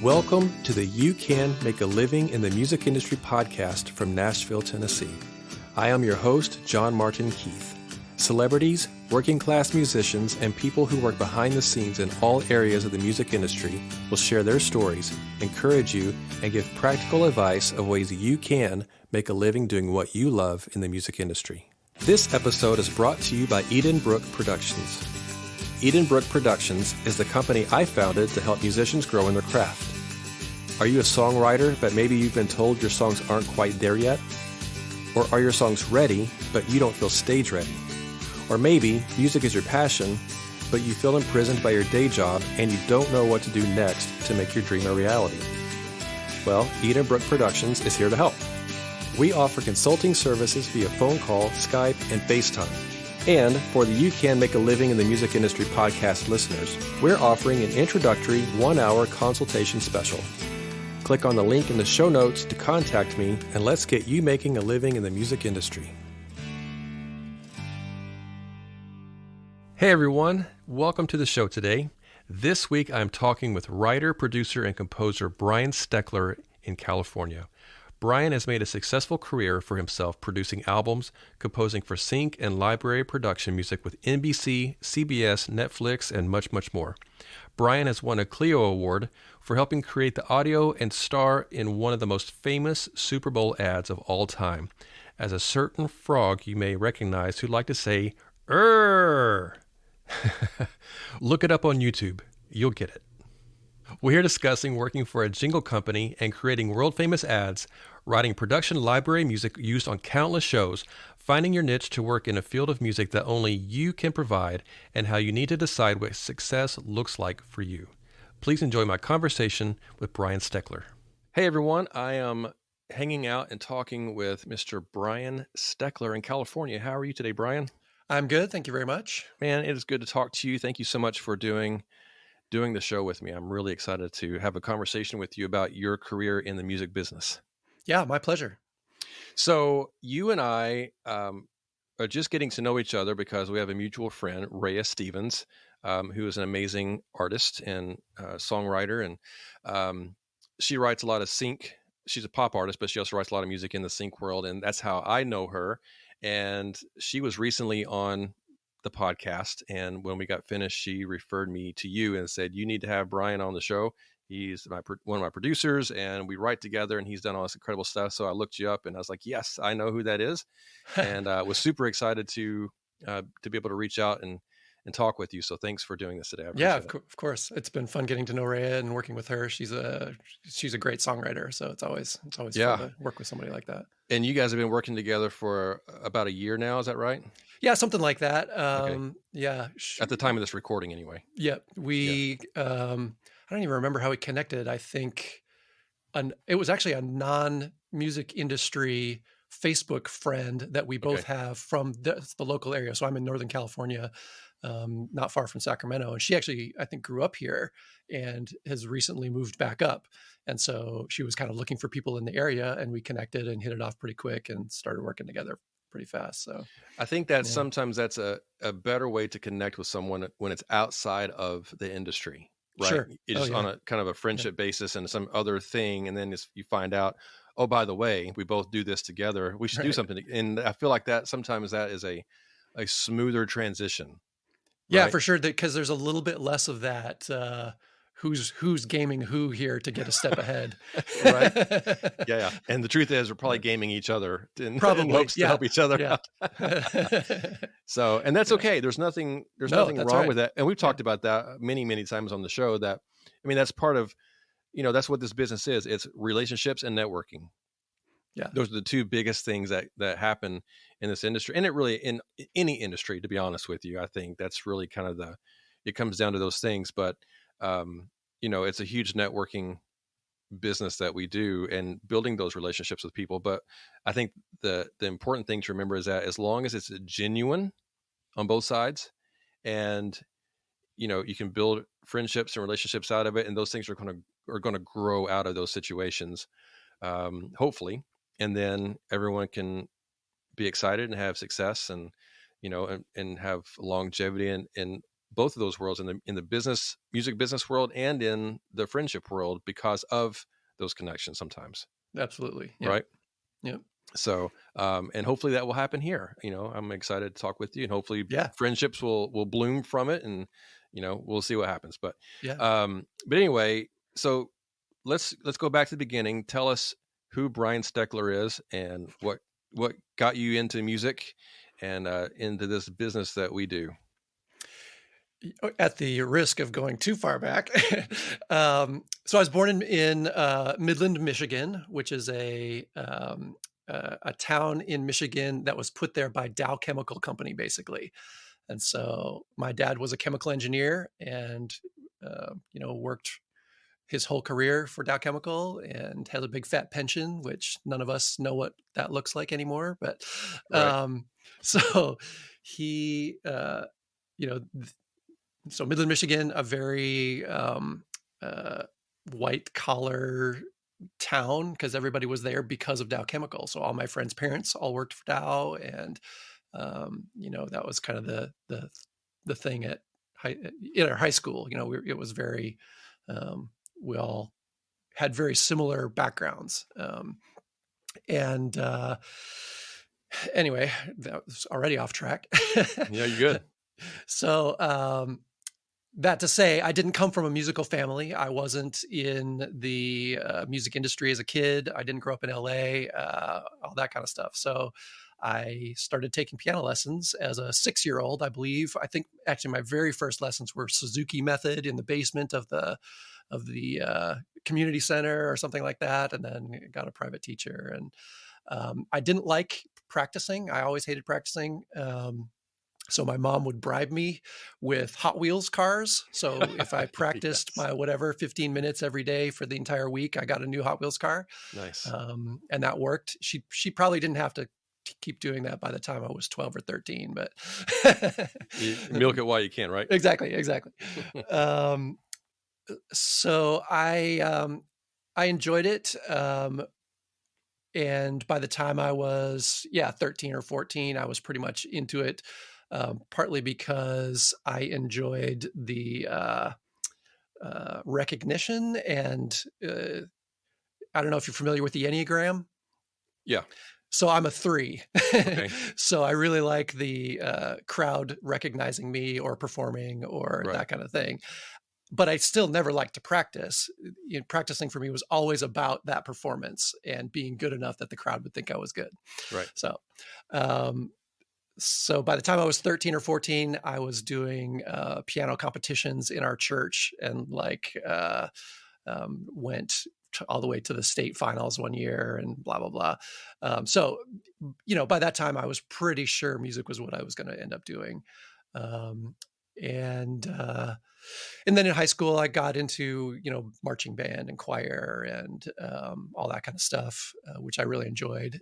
Welcome to the You Can Make a Living in the Music Industry podcast from Nashville, Tennessee. I am your host, John Martin Keith. Celebrities, working class musicians, and people who work behind the scenes in all areas of the music industry will share their stories, encourage you, and give practical advice of ways you can make a living doing what you love in the music industry. This episode is brought to you by Edenbrook Productions. Edenbrook Productions is the company I founded to help musicians grow in their craft. Are you a songwriter, but maybe you've been told your songs aren't quite there yet? Or are your songs ready, but you don't feel stage ready? Or maybe music is your passion, but you feel imprisoned by your day job and you don't know what to do next to make your dream a reality. Well, Edenbrook Productions is here to help. We offer consulting services via phone call, Skype, and FaceTime. And for the You Can Make a Living in the Music Industry podcast listeners, we're offering an introductory 1-hour consultation special. Click on the link in the show notes to contact me, and let's get you making a living in the music industry. Hey everyone, welcome to the show today. This week I'm talking with writer, producer, and composer Brian Steckler in California. Brian has made a successful career for himself producing albums, composing for sync and library production music with NBC, CBS, Netflix, and much, much more. Brian has won a Clio Award for helping create the audio and star in one of the most famous Super Bowl ads of all time, as a certain frog you may recognize who'd like to say, "Err." Look it up on YouTube. You'll get it. We're here discussing working for a jingle company and creating world-famous ads, writing production library music used on countless shows, finding your niche to work in a field of music that only you can provide, and how you need to decide what success looks like for you. Please enjoy my conversation with Brian Steckler. Hey everyone, I am hanging out and talking with Mr. Brian Steckler in California. How are you today, Brian? I'm good. Thank you very much. Man, it is good to talk to you. Thank you so much for doing the show with me. I'm really excited to have a conversation with you about your career in the music business. Yeah, my pleasure. So you and I are just getting to know each other because we have a mutual friend, Rhea Stevens, who is an amazing artist and songwriter. And she writes a lot of sync. She's a pop artist, but she also writes a lot of music in the sync world. And that's how I know her. And she was recently on the podcast. And when we got finished, she referred me to you and said, you need to have Brian on the show. He's one of my producers and we write together and he's done all this incredible stuff. So I looked you up and I was like, yes, I know who that is. And was super excited to be able to reach out and talk with you. So thanks for doing this today. Yeah, of course. It's been fun getting to know Rhea and working with her. She's a great songwriter. So it's always fun to work with somebody like that. And you guys have been working together for about a year now. Is that right? Yeah, something like that. Okay. Yeah. At the time of this recording anyway. Yeah. I don't even remember how we connected. I think it was actually a non-music industry Facebook friend that we both have from the local area. So I'm in Northern California, not far from Sacramento. And she actually, I think, grew up here and has recently moved back up. And so she was kind of looking for people in the area and we connected and hit it off pretty quick and started working together pretty fast. So I think that sometimes that's a better way to connect with someone when it's outside of the industry. Right. Sure. It's just on a kind of a friendship basis and some other thing. And then you find out, oh, by the way, we both do this together. We should do something. And I feel like that sometimes that is a smoother transition. Yeah, for sure. Because there's a little bit less of that. Who's gaming who here to get a step ahead. Right. Yeah. And the truth is we're probably gaming each other in hopes to help each other out. So, and that's okay. There's nothing wrong with that. And we've talked about that many, many times on the show that, I mean, that's part of, that's what this business is. It's relationships and networking. Yeah. Those are the two biggest things that happen in this industry. And it really, in any industry, to be honest with you, I think that's really kind of it comes down to those things. But, it's a huge networking business that we do and building those relationships with people. But I think the important thing to remember is that as long as it's genuine on both sides and, you can build friendships and relationships out of it. And those things are going to grow out of those situations, hopefully. And then everyone can be excited and have success and, and have longevity and both of those worlds, in the music business world and in the friendship world, because of those connections sometimes. Absolutely. Yeah. Right. Yeah. So, and hopefully that will happen here. I'm excited to talk with you, and hopefully Yeah. friendships will bloom from it, and, we'll see what happens. But, Yeah. but anyway, so let's go back to the beginning. Tell us who Brian Steckler is and what got you into music and into this business that we do. At the risk of going too far back, so I was born in Midland, Michigan, which is a town in Michigan that was put there by Dow Chemical Company, basically. And so my dad was a chemical engineer and worked his whole career for Dow Chemical and has a big fat pension, which none of us know what that looks like anymore. But Right. so he, you know, so Midland, Michigan, a very uh, white collar town because everybody was there because of Dow Chemical. So all my friends' parents all worked for Dow, and that was kind of the thing at in our high school. It was very we all had very similar backgrounds, and anyway, that was already off track. Yeah, you're good. So that to say, I didn't come from a musical family. I wasn't in the music industry as a kid. I didn't grow up in LA, all that kind of stuff. So I started taking piano lessons as a 6-year-old, I believe. I think actually my very first lessons were Suzuki method in the basement of the community center or something like that, and then got a private teacher. And I didn't like practicing. I always hated practicing. So my mom would bribe me with Hot Wheels cars. So if I practiced Yes. my whatever 15 minutes every day for the entire week, I got a new Hot Wheels car. Nice. And that worked. She probably didn't have to keep doing that by the time I was 12 or 13, but You milk it while you can, right? Exactly. So I enjoyed it. And by the time I was 13 or 14, I was pretty much into it. Partly because I enjoyed the recognition, and I don't know if you're familiar with the Enneagram. Yeah. So I'm a 3. Okay. So I really like the crowd recognizing me or performing or Right. that kind of thing. But I still never liked to practice. Practicing for me was always about that performance and being good enough that the crowd would think I was good. Right. So by the time I was 13 or 14, I was doing piano competitions in our church, and went all the way to the state finals one year and blah, blah, blah. So by that time I was pretty sure music was what I was going to end up doing. And then in high school, I got into, marching band and choir and all that kind of stuff, which I really enjoyed.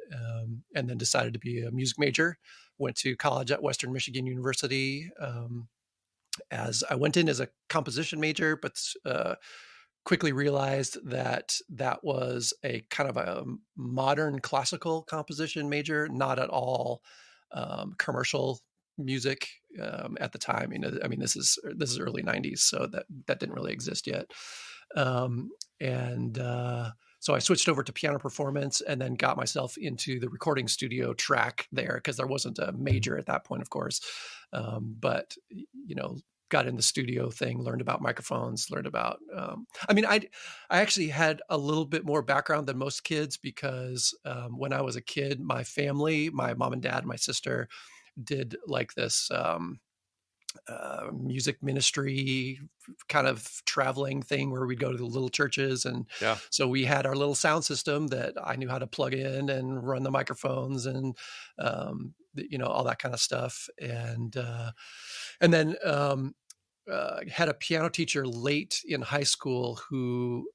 And then decided to be a music major. Went to college at Western Michigan University. As I went in as a composition major, but quickly realized that was a kind of a modern classical composition major, not at all commercial music at the time. This is early 90s, so that didn't really exist yet. So I switched over to piano performance and then got myself into the recording studio track there, because there wasn't a major at that point, of course. But got in the studio thing, learned about microphones, learned about I actually had a little bit more background than most kids, because when I was a kid, my family, my mom and dad, my sister, did like this music ministry kind of traveling thing where we'd go to the little churches. And so we had our little sound system that I knew how to plug in and run the microphones and, all that kind of stuff. And then had a piano teacher late in high school who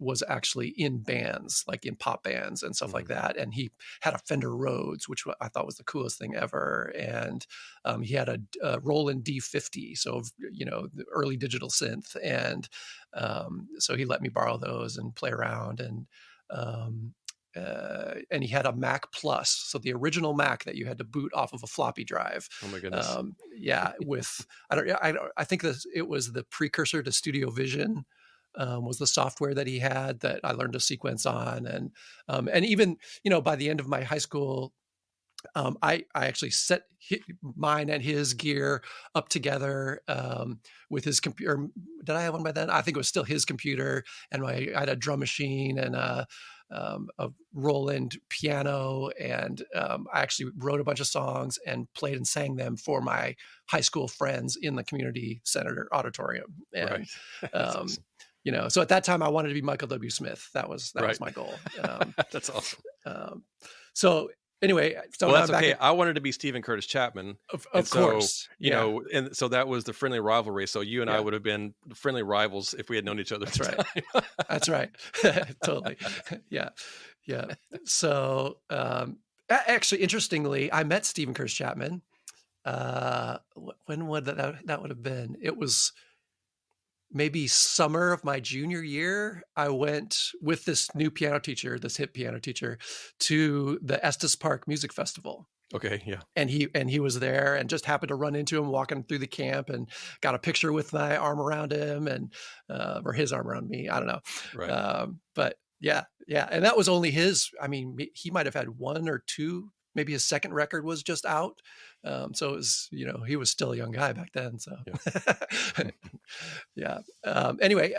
was actually in bands, like in pop bands and stuff like that. And he had a Fender Rhodes, which I thought was the coolest thing ever. And he had a Roland D50, so the early digital synth. And so he let me borrow those and play around. And and he had a Mac Plus, so the original Mac that you had to boot off of a floppy drive. Oh my goodness. Yeah, with I think it was the precursor to Studio Vision. Was the software that he had that I learned to sequence on, and even by the end of my high school, I actually set mine and his gear up together with his computer. Did I have one by then? I think it was still his computer, and I had a drum machine and a Roland piano, and I actually wrote a bunch of songs and played and sang them for my high school friends in the community center auditorium. And, right. Awesome. So at that time I wanted to be Michael W. Smith. That was my goal. That's awesome. So anyway, well, that's okay. I wanted to be Stephen Curtis Chapman. Of course. You know, and so that was the friendly rivalry. So you and I would have been friendly rivals if we had known each other. That's right. That's right. Totally. Yeah. Yeah. So actually, interestingly, I met Stephen Curtis Chapman. When would that would have been? It was maybe summer of my junior year. I went with this new piano teacher, this hip piano teacher, to the Estes Park Music Festival. Okay, yeah. And he was there, and just happened to run into him walking through the camp, and got a picture with my arm around him, and or his arm around me. I don't know. Right. But yeah. And that was only his. I mean, he might have had one or two. Maybe his second record was just out. So it was, he was still a young guy back then. So yeah. Anyway,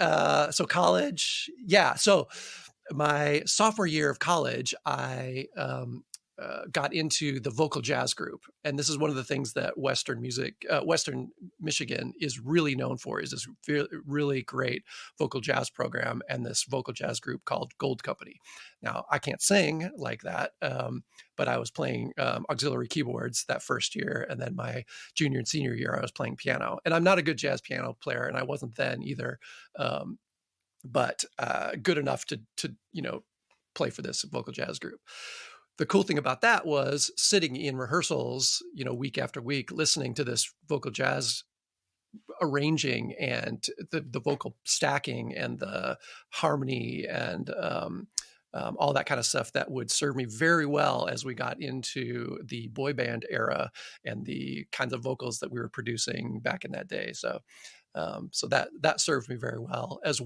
so college. Yeah. So my sophomore year of college, I got into the vocal jazz group. And this is one of the things that Western Michigan is really known for, is this really great vocal jazz program and this vocal jazz group called Gold Company. Now, I can't sing like that, but I was playing auxiliary keyboards that first year. And then my junior and senior year, I was playing piano. And I'm not a good jazz piano player, and I wasn't then either, but good enough to play for this vocal jazz group. The cool thing about that was sitting in rehearsals, week after week, listening to this vocal jazz arranging and the vocal stacking and the harmony and all that kind of stuff that would serve me very well as we got into the boy band era and the kinds of vocals that we were producing back in that day. So that served me very well as,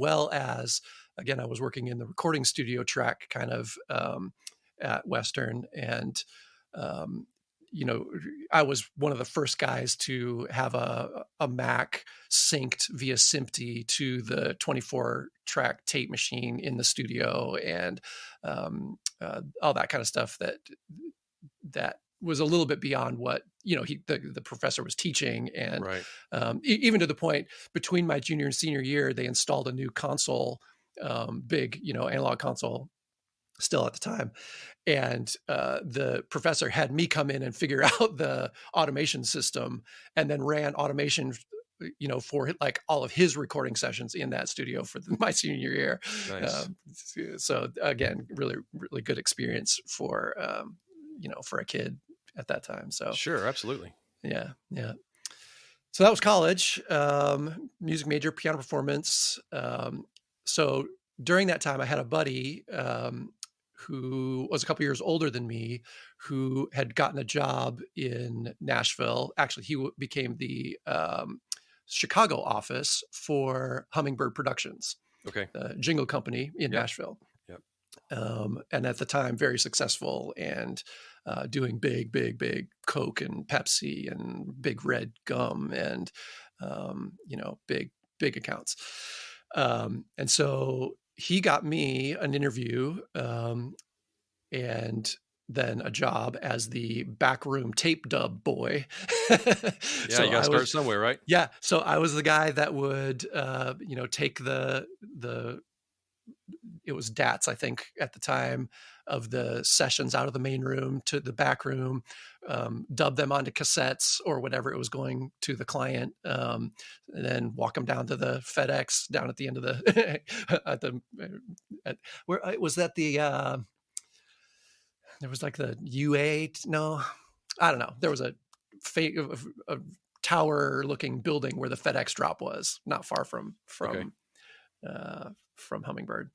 again, I was working in the recording studio track kind of at Western, and I was one of the first guys to have a Mac synced via SMPTE to the 24-track tape machine in the studio, and all that kind of stuff that was a little bit beyond what the professor was teaching. And right. Even to the point, between my junior and senior year, they installed a new console, big analog console still at the time. And the professor had me come in and figure out the automation system, and then ran automation, for like all of his recording sessions in that studio for my senior year. Nice. So again, really, really good experience for, for a kid at that time. So sure. Absolutely. Yeah. So that was college, music major, piano performance. So during that time I had a buddy, who was a couple years older than me, who had gotten a job in Nashville. Actually, he became the Chicago office for Hummingbird Productions, okay, the jingle company in Nashville. Yep. And at the time, very successful, and doing big Coke and Pepsi and big red gum and, big accounts. And so he got me an interview, and then a job as the backroom tape dub boy. So you got to start somewhere, right? Yeah. So I was the guy that would, take it was DATs, I think, at the time, of the sessions out of the main room to the back room, dub them onto cassettes or whatever it was going to the client, and then walk them down to the FedEx down at the end of the, where was that there was like the UA, no, I don't know. There was a tower looking building where the FedEx drop was, not far from Hummingbird.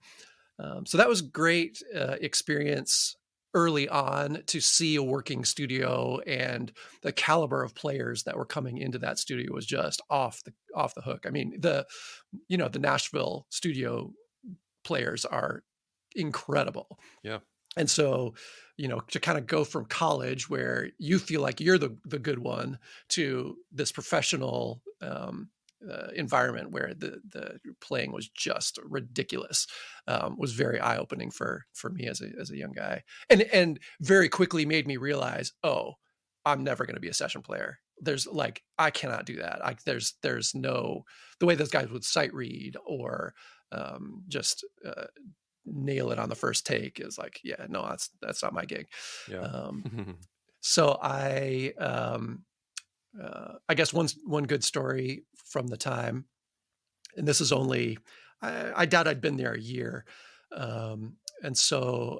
So that was great experience early on to see a working studio, and the caliber of players that were coming into that studio was just off the hook. I mean, the Nashville studio players are incredible. Yeah. And so, to kind of go from college where you feel like you're the good one to this professional environment where the playing was just ridiculous, was very eye opening for me as a young guy, and very quickly made me realize, oh, I'm never going to be a session player. I cannot do that. There's no, the way those guys would sight read or just nail it on the first take is like, yeah, no, that's not my gig. Yeah. So I guess one good story from the time, and this is only, I doubt I'd been there a year. And so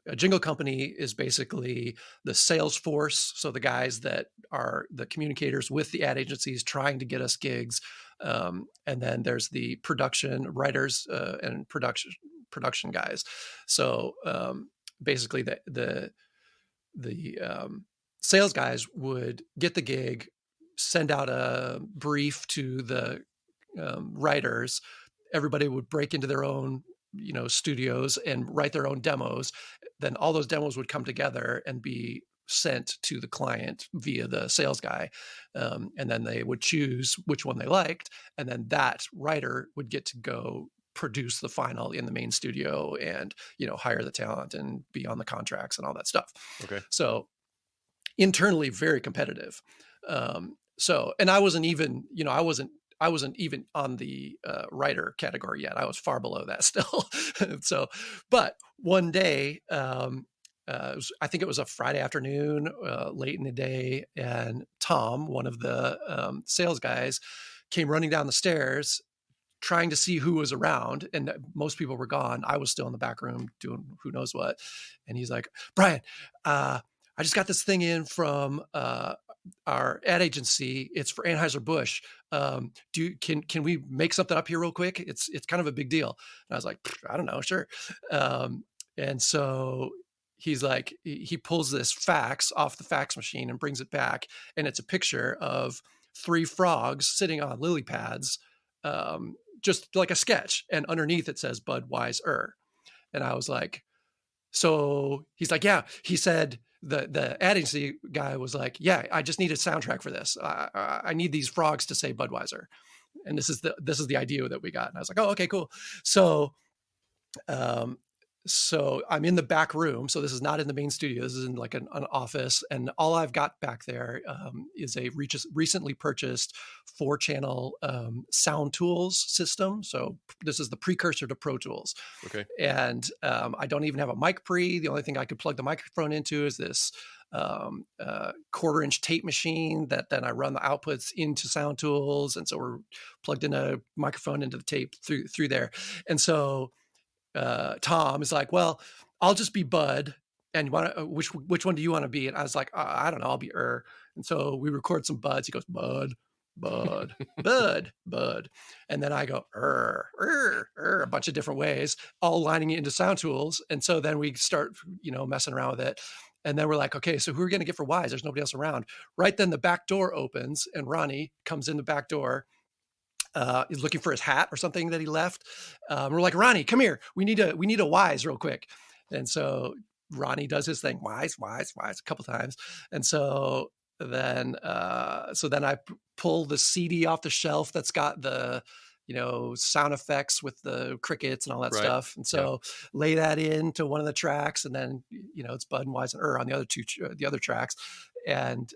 a jingle company is basically the sales force. So the guys that are the communicators with the ad agencies trying to get us gigs. And then there's the production writers and production guys. So basically the sales guys would get the gig, send out a brief to the writers. Everybody would break into their own studios and write their own demos. Then all those demos would come together and be sent to the client via the sales guy, and then they would choose which one they liked, and then that writer would get to go produce the final in the main studio and hire the talent and be on the contracts and all that stuff. Okay. So internally very competitive. And I wasn't even I wasn't even on the writer category yet. I was far below that still. So, but one day, I think it was a Friday afternoon, late in the day, and Tom, one of the sales guys, came running down the stairs trying to see who was around, and most people were gone. I was still in the back room doing who knows what. And he's like, Brian, I just got this thing in from our ad agency. It's for Anheuser-Busch. Can we make something up here real quick? It's kind of a big deal. And I was like, I don't know, sure. And so he's like, he pulls this fax off the fax machine and brings it back, and it's a picture of 3 frogs sitting on lily pads, just like a sketch, and underneath it says Budweiser. And I was like, so he's like, yeah. He said the ad agency guy was like, yeah, I just need a soundtrack for this. I need these frogs to say Budweiser, and this is the idea that we got. And I was like, oh, okay, cool. So I'm in the back room. So this is not in the main studio. This is in like an office. And all I've got back there is a recently purchased 4-channel sound tools system. So this is the precursor to Pro Tools. Okay. And I don't even have a mic pre. The only thing I could plug the microphone into is this 1/4-inch tape machine that then I run the outputs into sound tools. And so we're plugged in a microphone into the tape through there. And so Tom is like, well, I'll just be Bud, and which one do you want to be? And I was like, I don't know, I'll be And so we record some buds. He goes, Bud, Bud, Bud, Bud, and then I go a bunch of different ways, all lining it into sound tools. And so then we start messing around with it, and then we're like, okay, so who are we going to get for Wise? There's nobody else around. Right then the back door opens, and Ronnie comes in the back door. He's looking for his hat or something that he left. We're like, Ronnie, come here. We need a Wise real quick. And so Ronnie does his thing, Wise, a couple times. And so then I pull the CD off the shelf that's got the sound effects with the crickets and all that stuff. And so lay that into one of the tracks, and then it's Bud and Wise and on the other tracks, and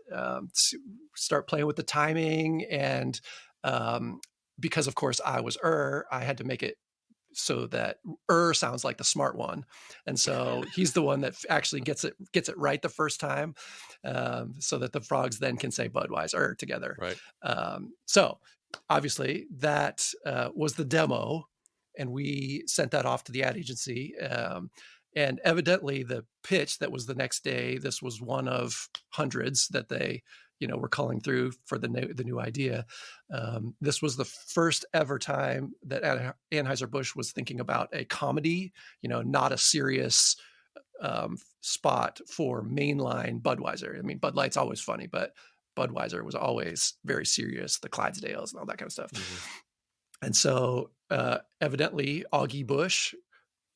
start playing with the timing. And because of course I was I had to make it so that sounds like the smart one. And so he's the one that actually gets it right the first time, so that the frogs then can say Budweiser together. Right. So obviously that was the demo, and we sent that off to the ad agency. And evidently the pitch that was the next day, this was one of hundreds that they were calling through for the new idea. This was the first ever time that Anheuser-Busch was thinking about a comedy, not a serious spot for mainline Budweiser. I mean, Bud Light's always funny, but Budweiser was always very serious, the Clydesdales and all that kind of stuff. And so evidently Augie Busch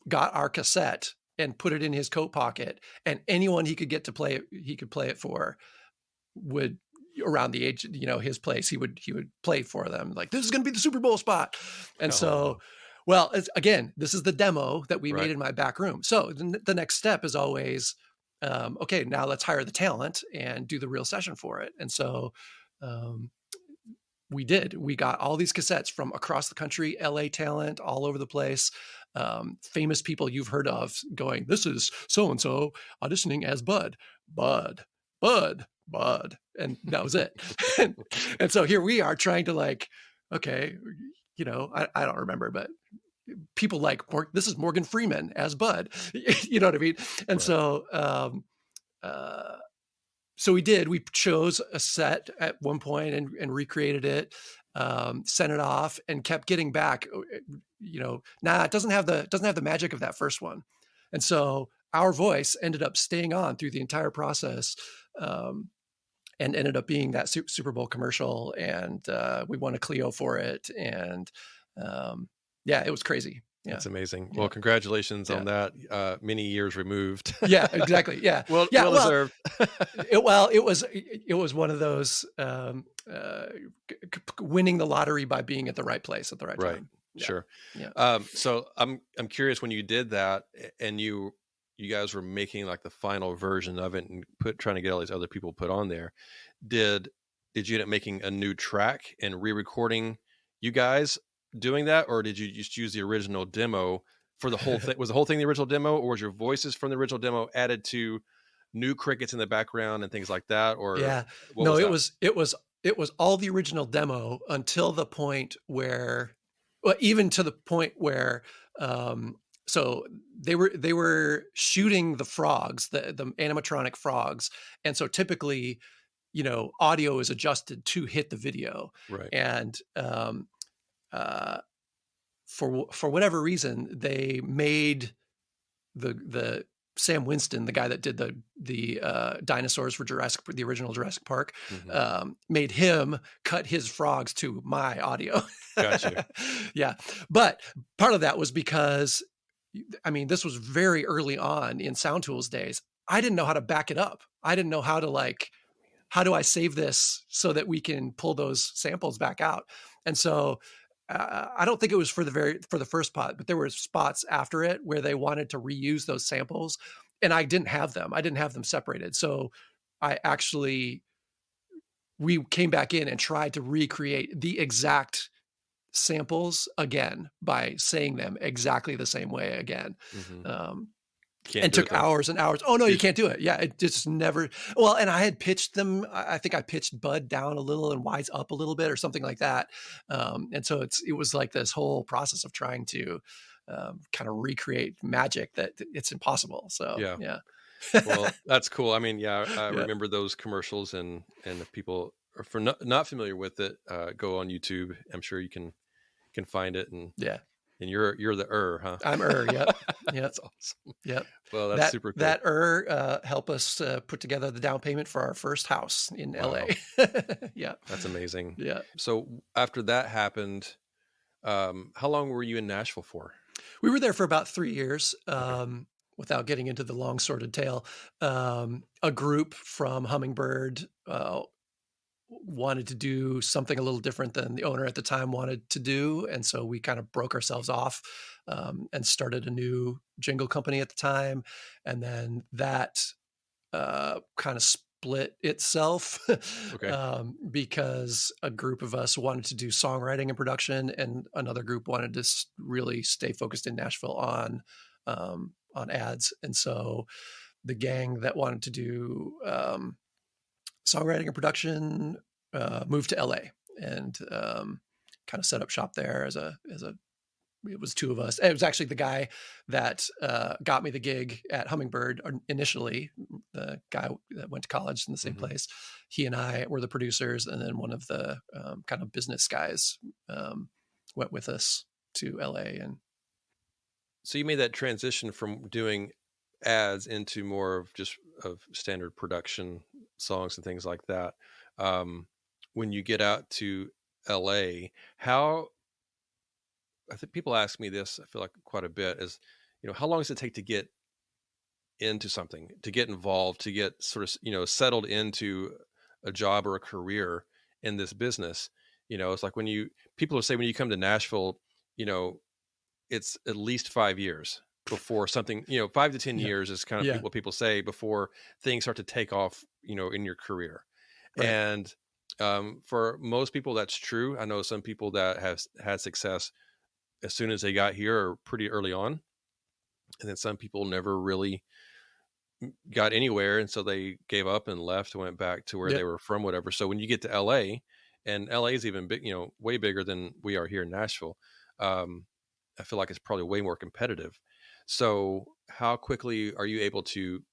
got our cassette and put it in his coat pocket, and anyone he could get to play it, he could play it for, would, around the age, his place, he would play for them. Like, this is going to be the Super Bowl spot. And well, again, this is the demo that we made in my back room. So the next step is always, okay, now let's hire the talent and do the real session for it. And so we did. We got all these cassettes from across the country, LA talent, all over the place, famous people you've heard of going, this is so-and-so auditioning as Bud. And that was it. and so here we are trying to, like, okay, I don't remember, but people like, this is Morgan Freeman as Bud. You know what I mean? And so we did. We chose a set at one point and recreated it, sent it off, and kept getting back. It doesn't have the magic of that first one, and so our voice ended up staying on through the entire process, and ended up being that Super Bowl commercial, and we won a Clio for it, and it was crazy. Yeah. That's amazing. Well, congratulations on that. Many years removed. Yeah, exactly. Yeah. well deserved. It was one of those winning the lottery by being at the right place at the right time. Yeah. Sure. Yeah. So I'm curious, when you did that and you guys were making like the final version of it and trying to get all these other people put on there, did you end up making a new track and re-recording you guys doing that, or did you just use the original demo for the whole thing? Was the whole thing the original demo, or was your voices from the original demo added to new crickets in the background and things like that? Or it was all the original demo until the point where, well, even to the point where so they were shooting the frogs, the animatronic frogs, and so typically, audio is adjusted to hit the video, right? And for whatever reason, they made the Sam Winston, the guy that did the dinosaurs for the original Jurassic Park, made him cut his frogs to my audio. Gotcha. Yeah, but part of that was because, I mean, this was very early on in Sound Tools days. I didn't know how to back it up. I didn't know how to, how do I save this so that we can pull those samples back out? And so I don't think it was for the first spot, but there were spots after it where they wanted to reuse those samples, and I didn't have them. I didn't have them separated. So we came back in and tried to recreate the exact samples again by saying them exactly the same way again. And took hours and hours. Oh no, you can't do it. Yeah, it just never. Well, and I had pitched them. I think I pitched Bud down a little and Wise up a little bit or something like that. And so it was like this whole process of trying to kind of recreate magic that it's impossible. So yeah. Well, that's cool. I mean, I remember those commercials, and if people are not familiar with it, go on YouTube. I'm sure you can find it. And and you're the huh? I'm Yep. That's awesome. Yep. Well, that's super cool. That help us put together the down payment for our first house in LA. Yeah. That's amazing. Yeah. So after that happened, how long were you in Nashville for? We were there for about 3 years. Without getting into the long sordid tale, a group from Hummingbird wanted to do something a little different than the owner at the time wanted to do. And so we kind of broke ourselves off and started a new jingle company at the time. And then that kind of split itself because a group of us wanted to do songwriting and production, and another group wanted to really stay focused in Nashville on ads. And so the gang that wanted to do songwriting and production moved to LA and kind of set up shop there as a it was two of us. It was actually the guy that got me the gig at Hummingbird initially, the guy that went to college in the same place. He and I were the producers, and then one of the kind of business guys went with us to LA. And so you made that transition from doing ads into more of just of standard production songs and things like that. When you get out to LA, how, I think people ask me this, I feel like quite a bit, is, how long does it take to get into something, to get involved, to get sort of, settled into a job or a career in this business? It's like people will say when you come to Nashville, it's at least 5 years before something, 5 to 10 years is kind of what people say before things start to take off, in your career. Right. And for most people, that's true. I know some people that have had success as soon as they got here or pretty early on. And then some people never really got anywhere. And so they gave up and left and went back to where they were from, whatever. So when you get to LA, and LA is even big, way bigger than we are here in Nashville, I feel like it's probably way more competitive. So how quickly are you able to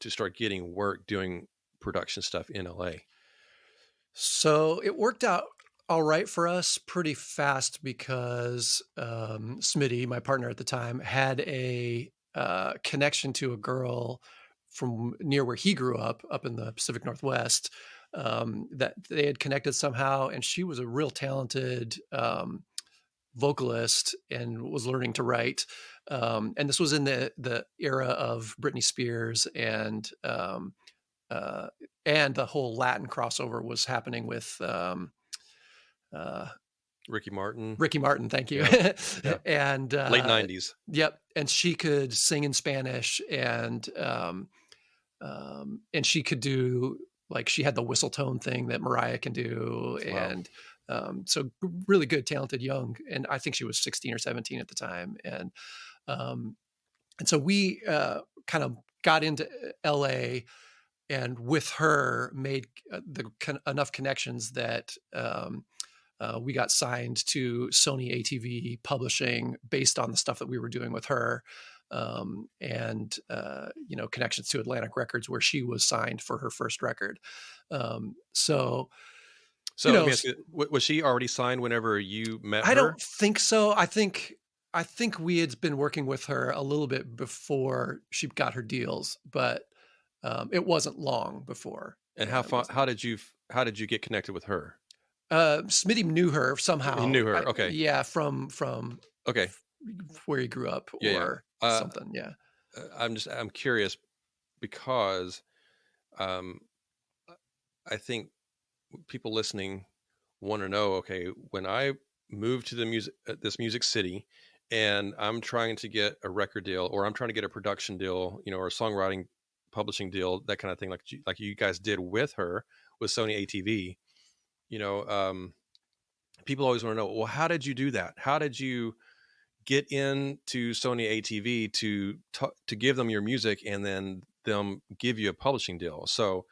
start getting work doing production stuff in LA? So it worked out all right for us pretty fast because Smitty, my partner at the time, had a connection to a girl from near where he grew up in the Pacific Northwest, that they had connected somehow. And she was a real talented vocalist and was learning to write. And this was in the era of Britney Spears, and the whole Latin crossover was happening with Ricky Martin. Thank you. Yeah. And late 90s. Yep. And she could sing in Spanish, and she could do, like, she had the whistle tone thing that Mariah can do. Wow. And so really good, talented, young. And I think she was 16 or 17 at the time. And so we kind of got into LA, and with her made enough connections that we got signed to Sony ATV Publishing based on the stuff that we were doing with her, and connections to Atlantic Records, where she was signed for her first record. So let me ask you, was she already signed whenever you met her? I don't think so. I think we had been working with her a little bit before she got her deals, but it wasn't long before. And how did you get connected with her? Smitty knew her somehow. He knew her. Okay. Yeah. From okay, where he grew up or something. Yeah. I'm curious because I think people listening want to know, okay, when I moved to this music city, and I'm trying to get a record deal, or I'm trying to get a production deal, or a songwriting publishing deal, that kind of thing, like you guys did with her with Sony ATV, people always want to know, well, how did you do that? How did you get into Sony ATV to give them your music and then them give you a publishing deal? So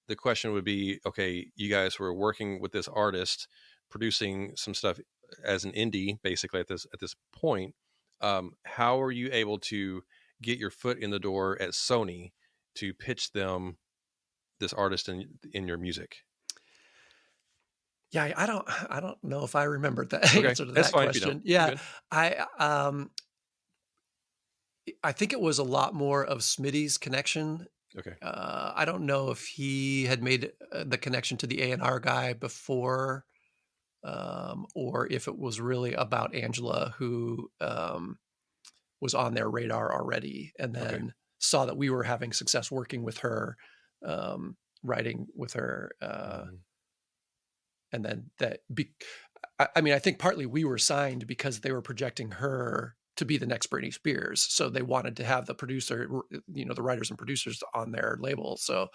the question would be, okay, you guys were working with this artist, producing some stuff as an indie, basically at this point. How are you able to get your foot in the door at Sony to pitch them this artist in your music? Yeah, I don't know if I remembered that answer to That's that fine question. If you don't. Yeah, I think it was a lot more of Smitty's connection. Okay. I don't know if he had made the connection to the A&R guy before, or if it was really about Angela, who was on their radar already, and then saw that we were having success working with her, writing with her. And then I think partly we were signed because they were projecting her to be the next Britney Spears. So they wanted to have the producer, the writers and producers on their label. So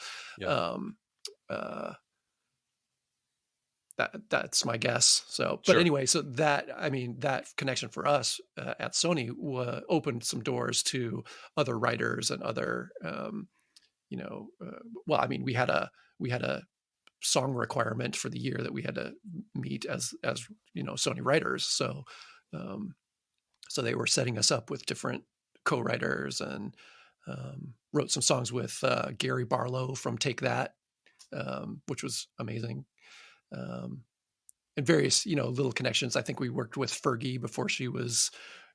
that's my guess. So, but anyway, so that connection for us at Sony opened some doors to other writers and other, we had a song requirement for the year that we had to meet as Sony writers. So So they were setting us up with different co-writers, and wrote some songs with Gary Barlow from Take That, which was amazing. And various, little connections. I think we worked with Fergie before she was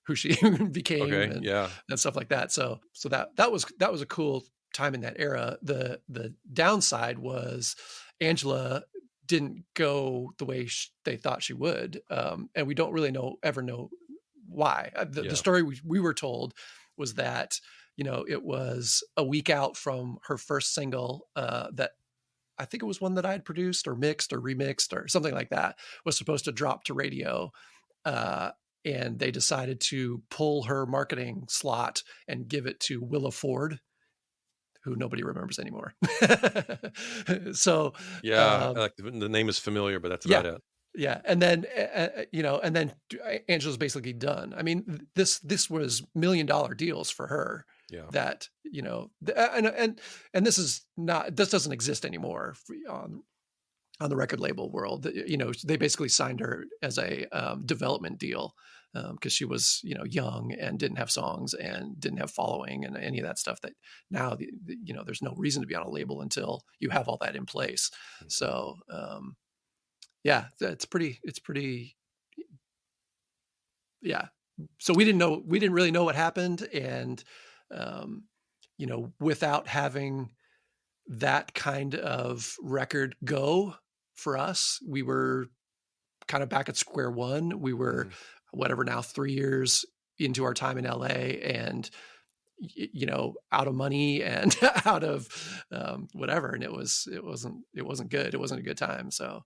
who she became, Okay. Yeah. and stuff like that. So that was a cool time in that era. The downside was Angela didn't go the way they thought she would, and we don't really ever know why. The story we were told was that it was a week out from her first single, that I think it was one that I had produced or mixed or remixed or something like that, was supposed to drop to radio. And they decided to pull her marketing slot and give it to Willa Ford, who nobody remembers anymore. So, Yeah. The name is familiar, but that's about it. Yeah. And then, and then Angela's basically done. I mean, this was $1 million deals for her. Yeah. That, and this doesn't exist anymore on the record label world. They basically signed her as a development deal, because she was, young and didn't have songs and didn't have following and any of that stuff that now, there's no reason to be on a label until you have all that in place. Mm-hmm. So, yeah, it's pretty, yeah. So we didn't really know what happened. And, without having that kind of record go for us, we were kind of back at square one. We were, whatever now, 3 years into our time in LA, and, out of money and out of, whatever. And it wasn't good. It wasn't a good time. So,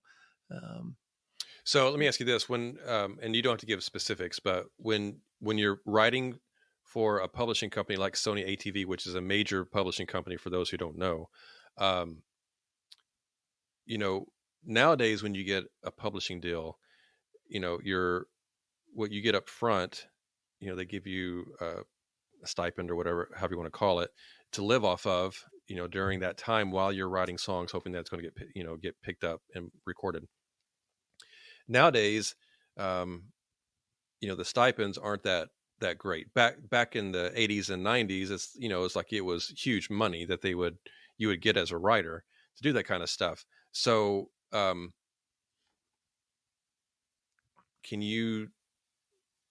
so let me ask you this: when, and you don't have to give specifics, but when you're writing for a publishing company like Sony ATV, which is a major publishing company for those who don't know, nowadays when you get a publishing deal, what you get up front, they give you a stipend or whatever, however you want to call it, to live off of, during that time while you're writing songs, hoping that it's going to get picked up and recorded. Nowadays, the stipends aren't that great. Back in the 80s and 90s, it's like it was huge money that you would get as a writer to do that kind of stuff. So, can you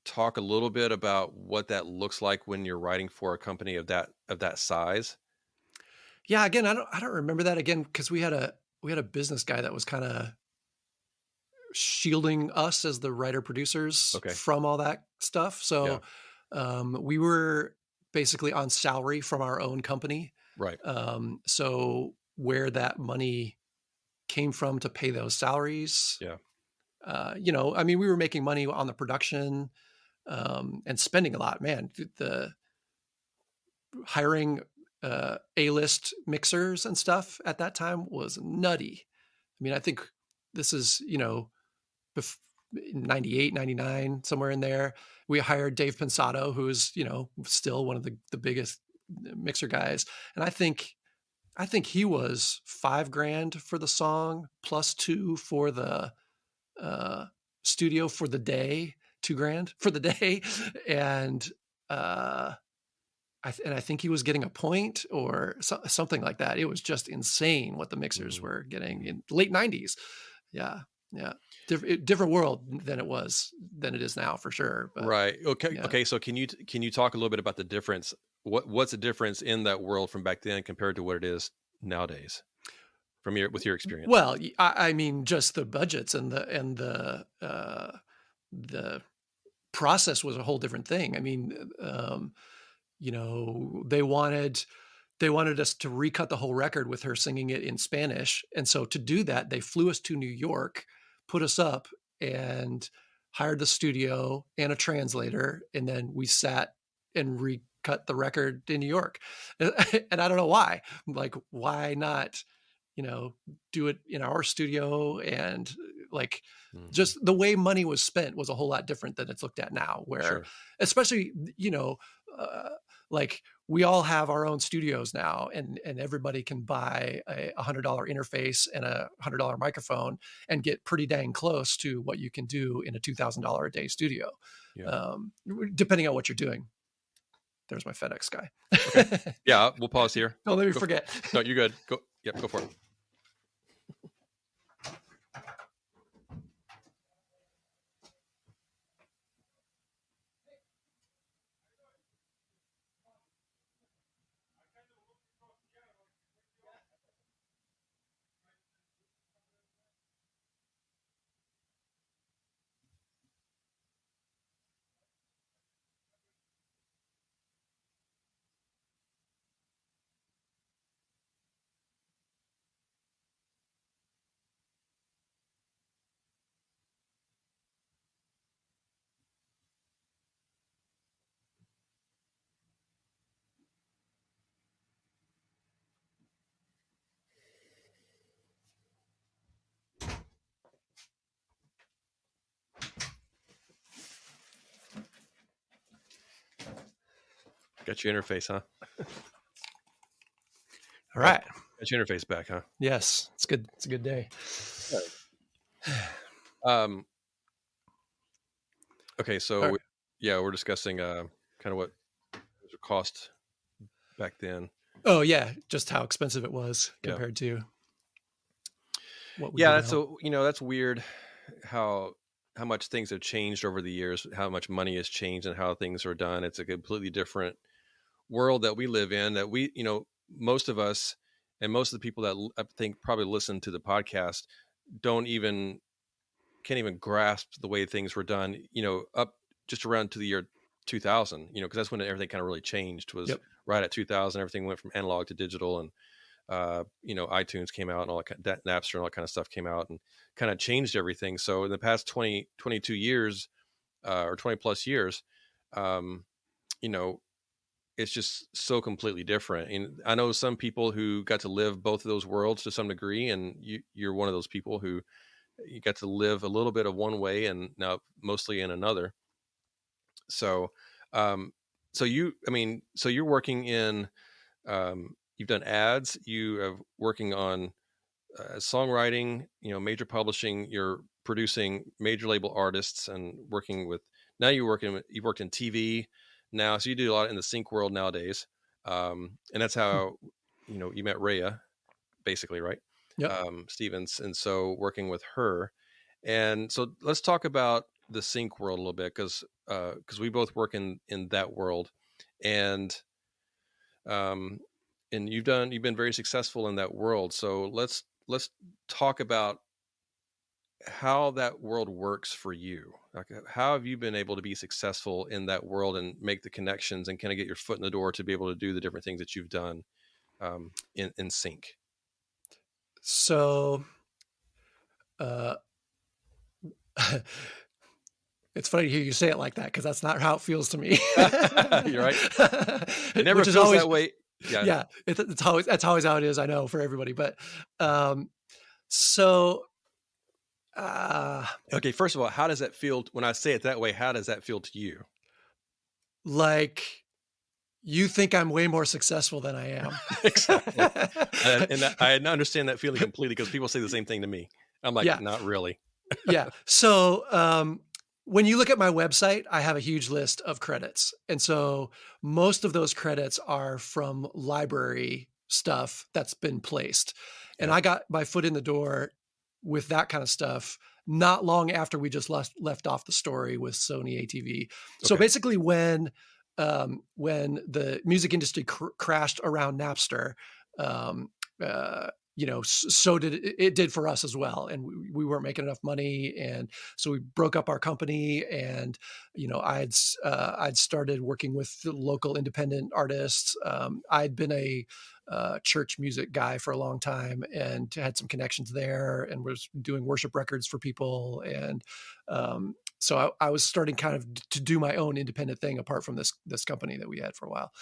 talk a little bit about what that looks like when you're writing for a company of that size? Yeah, again, I don't remember that, again, because we had a business guy that was kind of shielding us as the writer producers from all that stuff. So, we were basically on salary from our own company. Right. So where that money came from to pay those salaries, I mean, we were making money on the production, and spending a lot, man. The hiring A-list mixers and stuff at that time was nutty. I mean, I think this is, 98, 99, somewhere in there. We hired Dave Pensato, who is, still one of the biggest mixer guys. And I think he was $5,000 for the song, plus $2,000 for the studio for the day, $2,000 for the day. And I think he was getting a point or something like that. It was just insane what the mixers were getting in late 90s. Yeah. Yeah. Different world than it is now, for sure. But, right. Okay. Yeah. Okay. So can you talk a little bit about the difference? What's the difference in that world from back then compared to what it is nowadays, with your experience? Well, I mean, just the budgets and the process was a whole different thing. I mean, they wanted us to recut the whole record with her singing it in Spanish. And so to do that, they flew us to New York, put us up, and hired the studio and a translator. And then we sat and recut the record in New York. And I don't know why. Like, why not, do it in our studio? And like, just the way money was spent was a whole lot different than it's looked at now, where especially, like we all have our own studios now, and everybody can buy a $100 interface and a $100 microphone and get pretty dang close to what you can do in a $2,000 a day studio, Yeah. depending on what you're doing. There's my FedEx guy. Okay. Yeah, we'll pause here. Don't let me forget. No, you're good. Go. Yep, go for it. Got your interface, huh? All right. Got your interface back, huh? Yes, it's good. It's a good day. Okay, so right. we're discussing kind of what it cost back then. Oh yeah, just how expensive it was compared to what we that's so that's weird how much things have changed over the years, how much money has changed and how things are done. It's a completely different world that we live in, that we, most of us and most of the people that I think probably listen to the podcast can't even grasp the way things were done, up just around to the year 2000, because that's when everything kind of really changed, was right at 2000. Everything went from analog to digital, and iTunes came out and all that, Napster and all that kind of stuff came out and kind of changed everything. So in the past 22 years, or 20 plus years, it's just so completely different. And I know some people who got to live both of those worlds to some degree, and you're one of those people who you got to live a little bit of one way and now mostly in another. So, so you're working in, you've done ads, you are working on songwriting, major publishing, you're producing major label artists and working with, now you've worked in TV now. So you do a lot in the sync world nowadays. And that's how, you met Rhea basically, right? Stevens. And so working with her. And so let's talk about the sync world a little bit, because we both work in that world, and you've been very successful in that world. So let's talk about how that world works for you. Like, how have you been able to be successful in that world and make the connections and kind of get your foot in the door to be able to do the different things that you've done in sync? So, it's funny to hear you say it like that, because that's not how it feels to me. You're right. It never feels always, that way. Yeah. That's always how it is. I know, for everybody, but okay. First of all, how does that feel when I say it that way? How does that feel to you? Like, you think I'm way more successful than I am. Exactly. And I understand that feeling completely, because people say the same thing to me. I'm like, not really. Yeah. So, when you look at my website, I have a huge list of credits. And so most of those credits are from library stuff that's been placed. And I got my foot in the door with that kind of stuff not long after we just left off the story with Sony ATV. So basically when the music industry crashed around Napster, so did for us as well. And we weren't making enough money. And so we broke up our company, and, I'd started working with local independent artists. I'd been a church music guy for a long time and had some connections there, and was doing worship records for people. And so I was starting kind of to do my own independent thing apart from this company that we had for a while.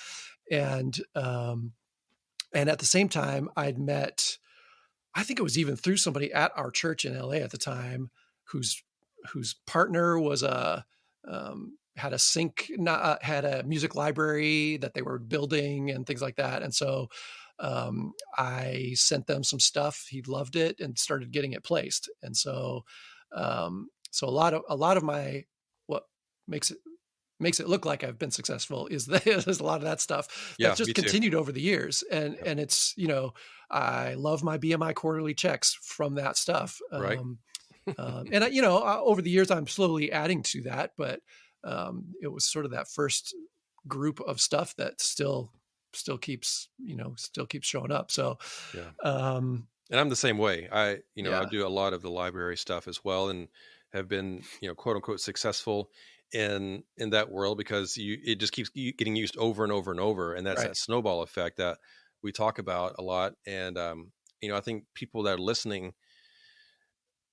And at the same time, I'd met, I think it was even through somebody at our church in LA at the time, whose partner was had a had a music library that they were building and things like that. And so I sent them some stuff. He loved it and started getting it placed. And so so a lot of my what makes it look like I've been successful is there's a lot of that stuff that's Yeah, just me too. continued over the years. Yep. And it's, I love my BMI quarterly checks from that stuff. Right. And over the years, I'm slowly adding to that, but it was sort of that first group of stuff that still keeps, still keeps showing up. So, Yeah. um, And I'm the same way. I yeah, do a lot of the library stuff as well, and have been, quote unquote, successful in that world because it just keeps getting used over and over and over, and that's right, that snowball effect that we talk about a lot. And I think people that are listening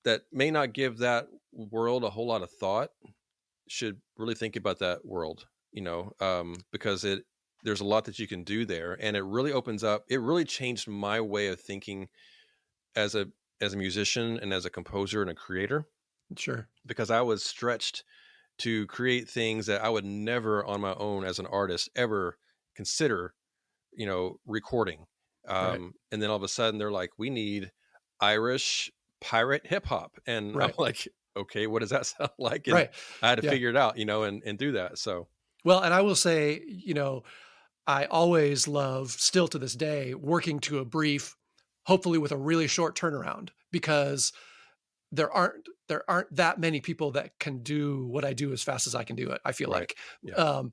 that may not give that world a whole lot of thought should really think about that world, because there's a lot that you can do there, and it really opens up. It really changed my way of thinking as a musician and as a composer and a creator, sure, because I was stretched to create things that I would never on my own as an artist ever consider, recording. right, And then all of a sudden they're like, we need Irish pirate hip hop. And I'm right, like, okay, what does that sound like? And right, I had to yeah. figure it out, and do that. So Well, and I will say, I always love, still to this day, working to a brief, hopefully with a really short turnaround, because there aren't that many people that can do what I do as fast as I can do it, I feel right. like. Yeah.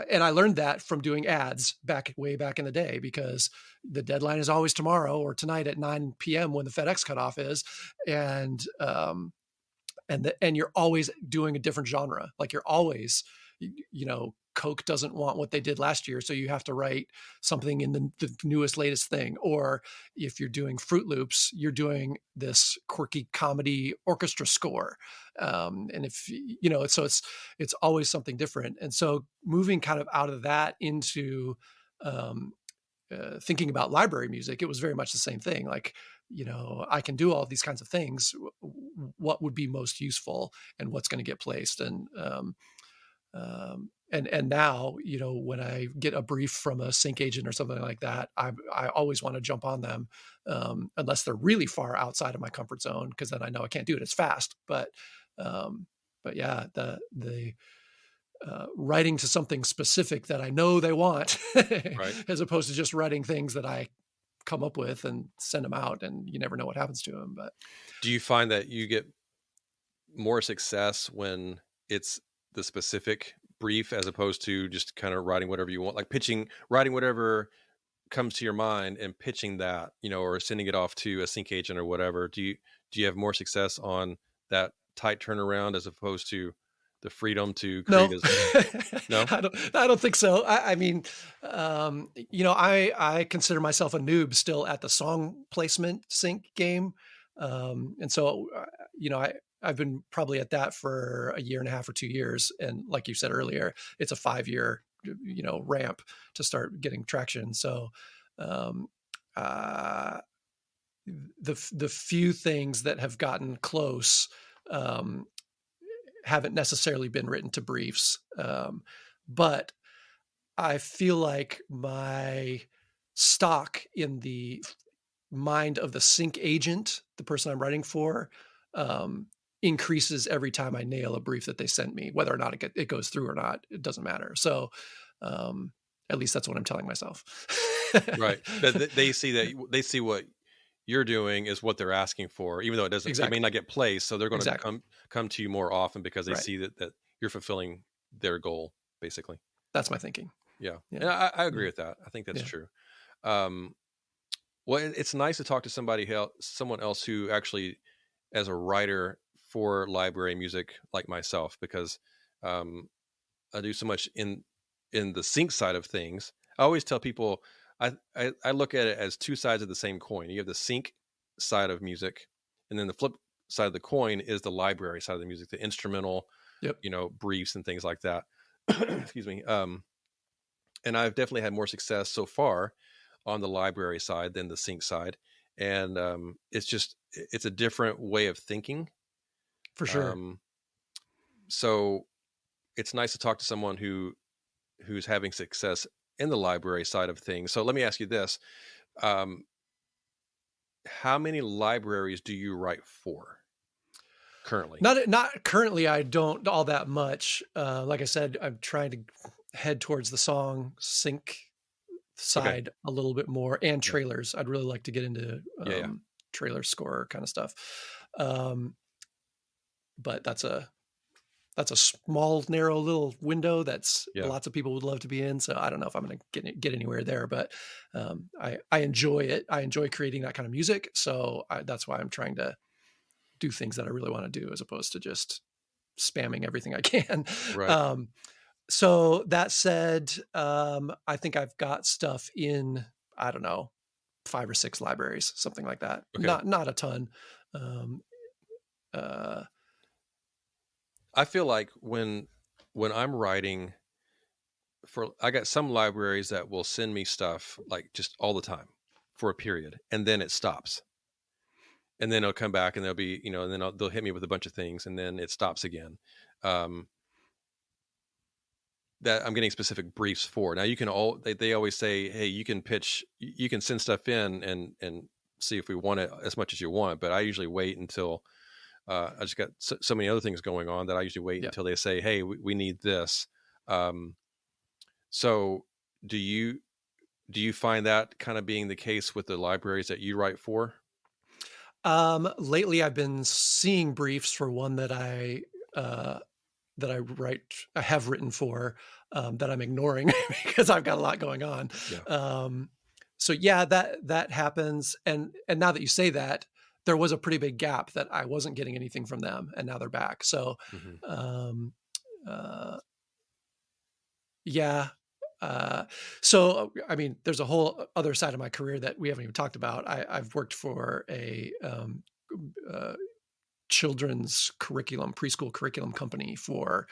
And I learned that from doing ads way back in the day, because the deadline is always tomorrow or tonight at 9 PM when the FedEx cutoff is. And and you're always doing a different genre. Like you're always, Coke doesn't want what they did last year, so you have to write something in the newest, latest thing. Or if you're doing Fruit Loops, you're doing this quirky comedy orchestra score. And if so it's always something different. And so moving kind of out of that into um, thinking about library music, it was very much the same thing. Like, I can do all these kinds of things. What would be most useful, and what's going to get placed? And now, when I get a brief from a sync agent or something like that, I always want to jump on them, unless they're really far outside of my comfort zone, because then I know I can't do it as fast. Um, but yeah, the writing to something specific that I know they want, Right. as opposed to just writing things that I come up with and send them out, and you never know what happens to them. But Do you find that you get more success when it's the specific brief as opposed to just kind of writing whatever you want, like writing whatever comes to your mind and pitching that, or sending it off to a sync agent or whatever? Do you have more success on that tight turnaround as opposed to the freedom to create no, as no? I don't think so. I mean, I consider myself a noob still at the song placement sync game. And so, I've been probably at that for a year and a half or 2 years. And like you said earlier, it's a 5-year, ramp to start getting traction. So, um, uh, the few things that have gotten close, um, haven't necessarily been written to briefs. But I feel like my stock in the mind of the sync agent, the person I'm writing for, increases every time I nail a brief that they send me. Whether or not it goes through or not, it doesn't matter. So, at least that's what I'm telling myself. Right. But they see what you're doing is what they're asking for, even though it may Exactly. not get placed. So they're going to Exactly. come to you more often because they Right. see that you're fulfilling their goal, basically. That's my thinking. Yeah. Yeah. And I agree Yeah. with that. I think that's Yeah. true. Um, well, it's nice to talk to someone else who actually, as a writer for library music like myself, because um, I do so much in the sync side of things. I always tell people I look at it as two sides of the same coin. You have the sync side of music, and then the flip side of the coin is the library side of the music, the instrumental, Yep. briefs and things like that. Excuse me. And I've definitely had more success so far on the library side than the sync side. And it's a different way of thinking. For sure. Um, so it's nice to talk to someone who's having success in the library side of things. So let me ask you this. Um, how many libraries do you write for currently? Not currently. I don't all that much. Like I said, I'm trying to head towards the song sync Okay. side a little bit more, and Yeah. trailers. I'd really like to get into Yeah. trailer score kind of stuff. Um, but that's a small, narrow little window that's Yeah. lots of people would love to be in. So I don't know if I'm going to get anywhere there, but I enjoy it. I enjoy creating that kind of music. So that's why I'm trying to do things that I really want to do, as opposed to just spamming everything I can. Right. Um, so that said, I think I've got stuff in, I don't know, 5 or 6 libraries, something like that. Okay. Not a ton. Um, uh, I feel like when I'm writing I got some libraries that will send me stuff like just all the time for a period, and then it stops. And then it'll come back and they'll be, and then they'll hit me with a bunch of things and then it stops again. Um, that I'm getting specific briefs for. Now you can they always say, hey, you can you can send stuff in and see if we want it as much as you want. But I usually wait until I just got so many other things going on that I usually wait yeah. until they say, hey, we need this. So do you find that kind of being the case with the libraries that you write for? Lately I've been seeing briefs for one that uh, I have written for, that I'm ignoring because I've got a lot going on. Yeah. So yeah, that happens. And now that you say that, there was a pretty big gap that I wasn't getting anything from them, and now they're back. So, Mm-hmm. um, uh, yeah. So, I mean, there's a whole other side of my career that we haven't even talked about. I've worked for a, uh, children's curriculum, preschool curriculum company for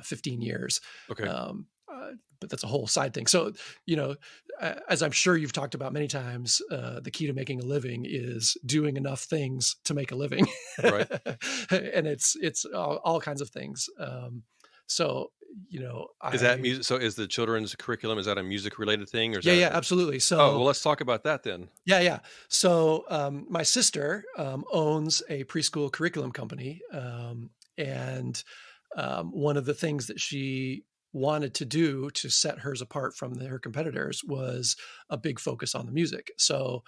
15 years. Okay. But that's a whole side thing. So, as I'm sure you've talked about many times, the key to making a living is doing enough things to make a living. Right. And it's all kinds of things. So, Is that music? So is the children's curriculum, is that a music related thing or is yeah, that? absolutely. Oh, well, So let's talk about that then. yeah. So my sister owns a preschool curriculum company, and one of the things that she wanted to do to set hers apart from her competitors was a big focus on the music. So,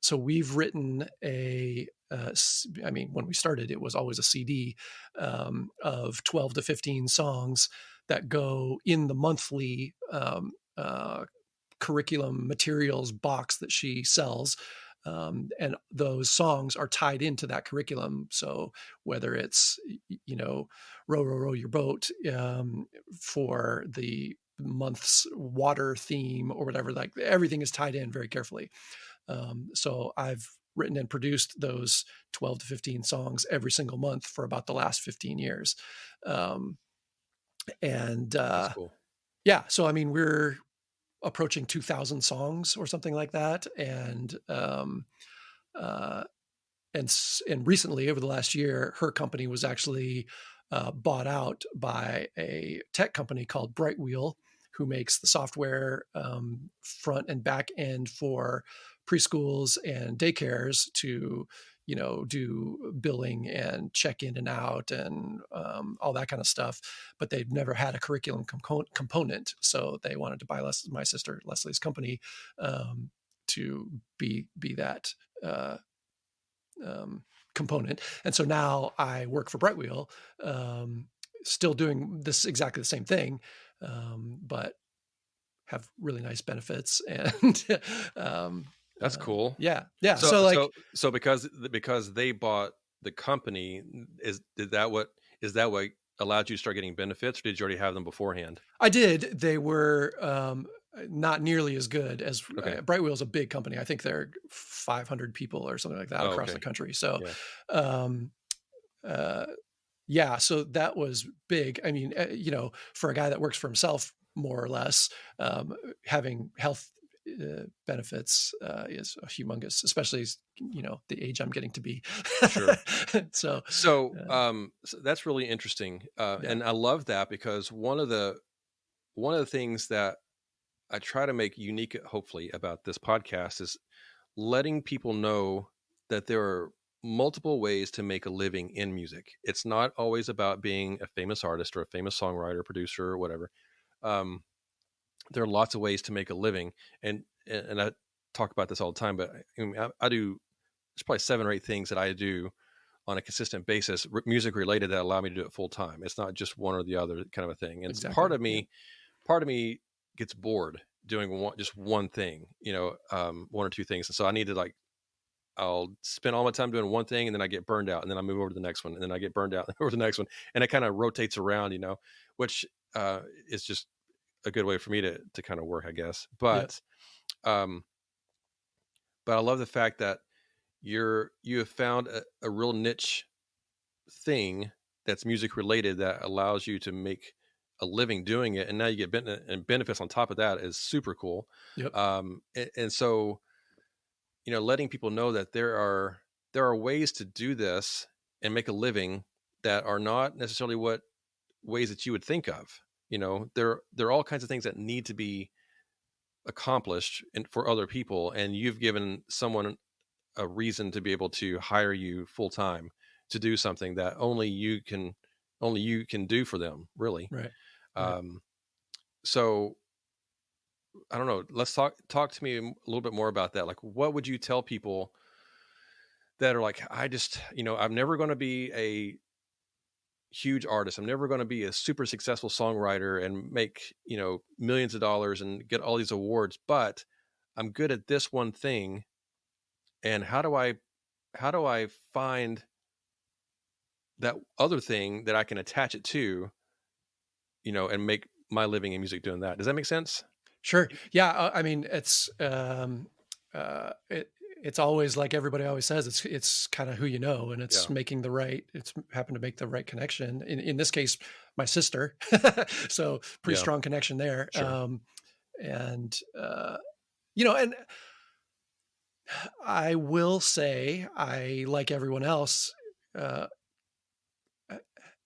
so we've written I mean, when we started, it was always a CD of 12 to 15 songs that go in the monthly curriculum materials box that she sells. And those songs are tied into that curriculum. So whether it's, row, row, row your boat for the month's water theme or whatever, like everything is tied in very carefully. So I've written and produced those 12 to 15 songs every single month for about the last 15 years. And That's cool. yeah, so I mean, we're approaching 2,000 songs or something like that. And, uh, and recently over the last year, her company was actually bought out by a tech company called Brightwheel, who makes the software front and back end for preschools and daycares to, do billing and check in and out and all that kind of stuff. But they've never had a curriculum component. So they wanted to buy my sister Leslie's company to be that component. And so now I work for Brightwheel, still doing this exactly the same thing, but have really nice benefits. And That's cool. yeah. So So like, so because they bought the company, is that what allowed you to start getting benefits, or did you already have them beforehand? I did. They were not nearly as good as Okay. Brightwheel's a big company. I think they're 500 people or something like that Oh, across okay. the country. So, Yeah. um, yeah, so that was big. I mean, for a guy that works for himself, more or less, having health benefits is humongous, especially, the age I'm getting to be. Sure. So, So that's really interesting. yeah, And I love that, because one of the things that I try to make unique, hopefully, about this podcast is letting people know that there are multiple ways to make a living in music. It's not always about being a famous artist or a famous songwriter, producer, or whatever. Um, there are lots of ways to make a living, and I talk about this all the time. But I do. There's probably 7 or 8 things that I do on a consistent basis, music related, that allow me to do it full time. It's not just one or the other kind of a thing. And exactly. part of me gets bored doing just one thing, one or two things. And so I need to, I'll spend all my time doing one thing, and then I get burned out, and then I move over to the next one, and then I get burned out over to the next one. And it kind of rotates around, which is just a good way for me to kind of work, I guess. But, but I love the fact that you have found a real niche thing that's music related that allows you to make a living doing it, and now you get benefits on top of that is super cool. Yep. And so, letting people know that there are ways to do this and make a living that are not necessarily what ways that you would think of. There are all kinds of things that need to be accomplished for other people, and you've given someone a reason to be able to hire you full time to do something that only you can do for them, really. Right. So I don't know. Let's talk to me a little bit more about that. Like, what would you tell people that are like, I'm never going to be a huge artist. I'm never going to be a super successful songwriter and make, millions of dollars and get all these awards, but I'm good at this one thing. And how do I find that other thing that I can attach it to, and make my living in music doing that? Does that make sense? Sure. Yeah. I mean, it's always like everybody always says, it's kind of who you know, and it's it's happened to make the right connection. In this case, my sister. So pretty strong connection there. Sure. And I will say, I, like everyone else,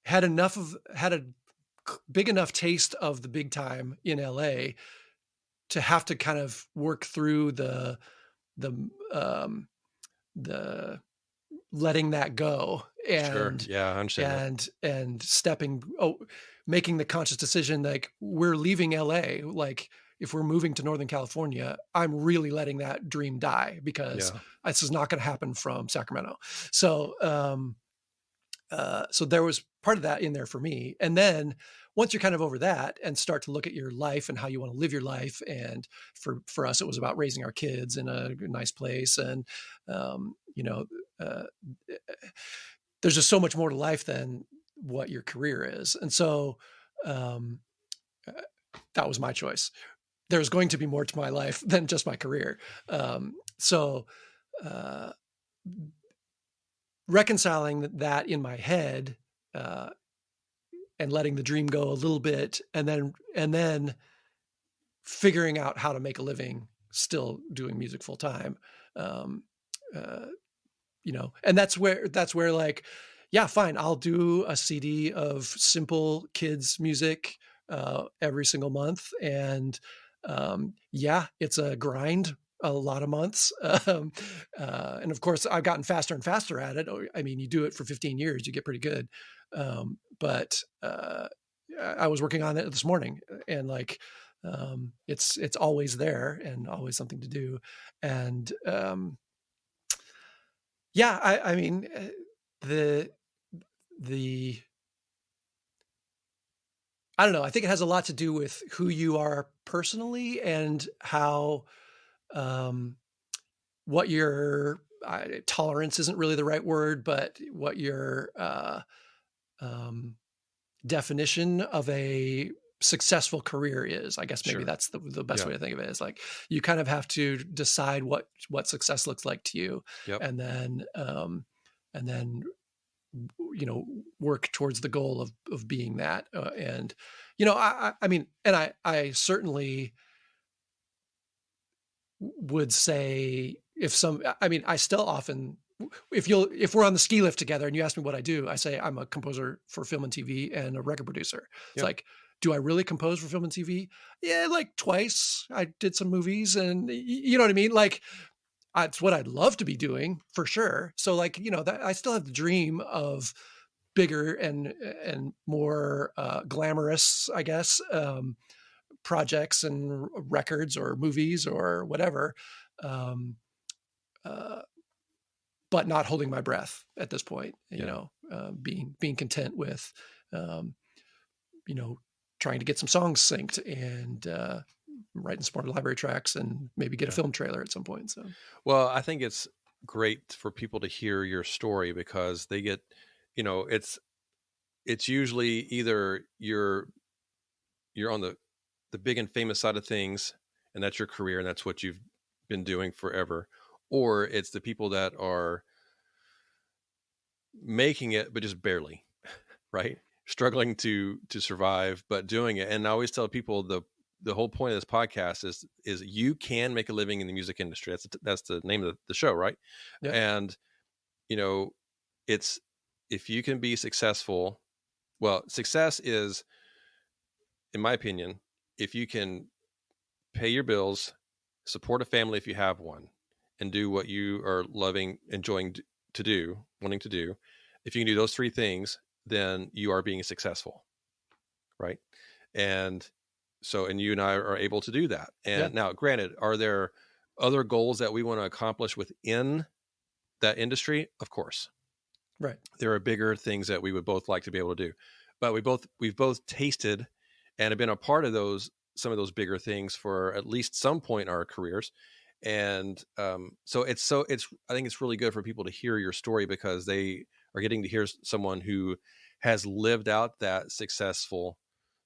had a big enough taste of the big time in LA to have to kind of work through the letting that go, and sure. Yeah, I understand and making the conscious decision, like, we're leaving LA. Like, if we're moving to Northern California, I'm really letting that dream die, because this is not going to happen from Sacramento. So, so there was part of that in there for me. And then once you're kind of over that and start to look at your life and how you want to live your life, and for us, it was about raising our kids in a nice place. And, there's just so much more to life than what your career is. And so, that was my choice. There's going to be more to my life than just my career. So, reconciling that in my head, and letting the dream go a little bit, and then figuring out how to make a living still doing music full time. And that's where, like, yeah, fine, I'll do a CD of simple kids music every single month. And it's a grind, a lot of months. And of course, I've gotten faster and faster at it. I mean, you do it for 15 years, you get pretty good. But I was working on it this morning, and like, it's always there and always something to do. And I mean, I don't know. I think it has a lot to do with who you are personally, and how, what your tolerance isn't really the right word, but what your definition of a successful career is. I guess maybe that's the best way to think of it, is like, you kind of have to decide what success looks like to you, and then work towards the goal of being that. I mean, and I certainly would say I still often, if we're on the ski lift together and you ask me what I do, I say I'm a composer for film and TV and a record producer. It's Yeah. like, do I really compose for film and TV? Yeah, like twice. I did some movies, and you know what I mean? Like, it's what I'd love to be doing for sure. So like, that I still have the dream of bigger and more glamorous, I guess, projects and records or movies or whatever. Um, uh, but not holding my breath at this point, being content with, um, you know, trying to get some songs synced and writing some more library tracks and maybe get a film trailer at some point. So, Well, I think it's great for people to hear your story because they get, it's usually either you're on the big and famous side of things, and that's your career and that's what you've been doing forever, or it's the people that are making it but just barely, right? Struggling to survive but doing it. And I always tell people the whole point of this podcast is you can make a living in the music industry. That's the name of the show, right? yeah, And it's, if you can be successful, well, success is, in my opinion, if you can pay your bills, support a family if you have one, and do what you are enjoying wanting to do. If you can do those three things, then you are being successful, right? And you and I are able to do that. And now, granted, are there other goals that we want to accomplish within that industry? Of course. right. There are bigger things that we would both like to be able to do, but we've both tasted and have been a part of some of those bigger things for at least some point in our careers. And so I think it's really good for people to hear your story because they are getting to hear someone who has lived out that successful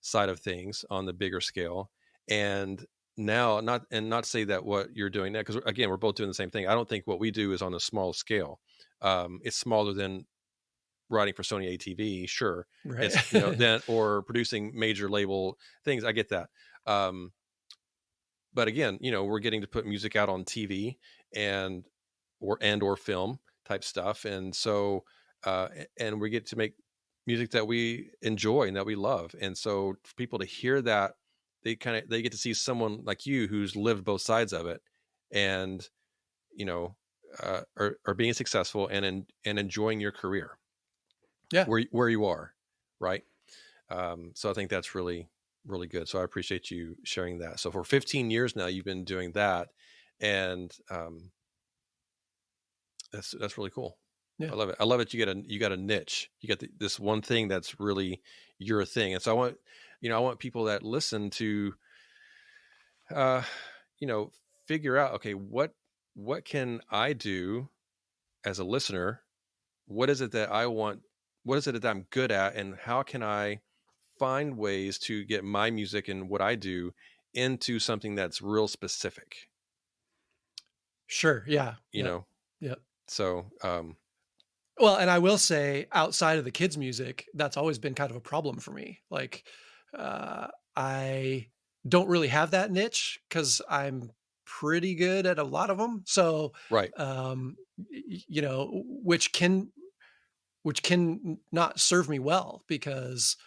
side of things on the bigger scale. And now, not say that what you're doing now, because again, we're both doing the same thing. I don't think what we do is on a small scale. It's smaller than writing for Sony ATV, sure. Right. It's or producing major label things. I get that. But again, we're getting to put music out on TV or film type stuff. And so, and we get to make music that we enjoy and that we love. And so for people to hear that, they get to see someone like you who's lived both sides of it and, are being successful and enjoying your career. Yeah. Where you are. Right. So I think that's really, really good. So I appreciate you sharing that. So for 15 years now, you've been doing that. And that's really cool. Yeah. I love it. I love it. You got a niche. You got this one thing that's really your thing. And so I want people that listen to, figure out, okay, what can I do as a listener? What is it that I want? What is it that I'm good at? And how can I find ways to get my music and what I do into something that's real specific? Sure. Yeah. Yeah. So, well, and I will say outside of the kids' music, that's always been kind of a problem for me. Like, I don't really have that niche because I'm pretty good at a lot of them. So, right. Which can not serve me well because,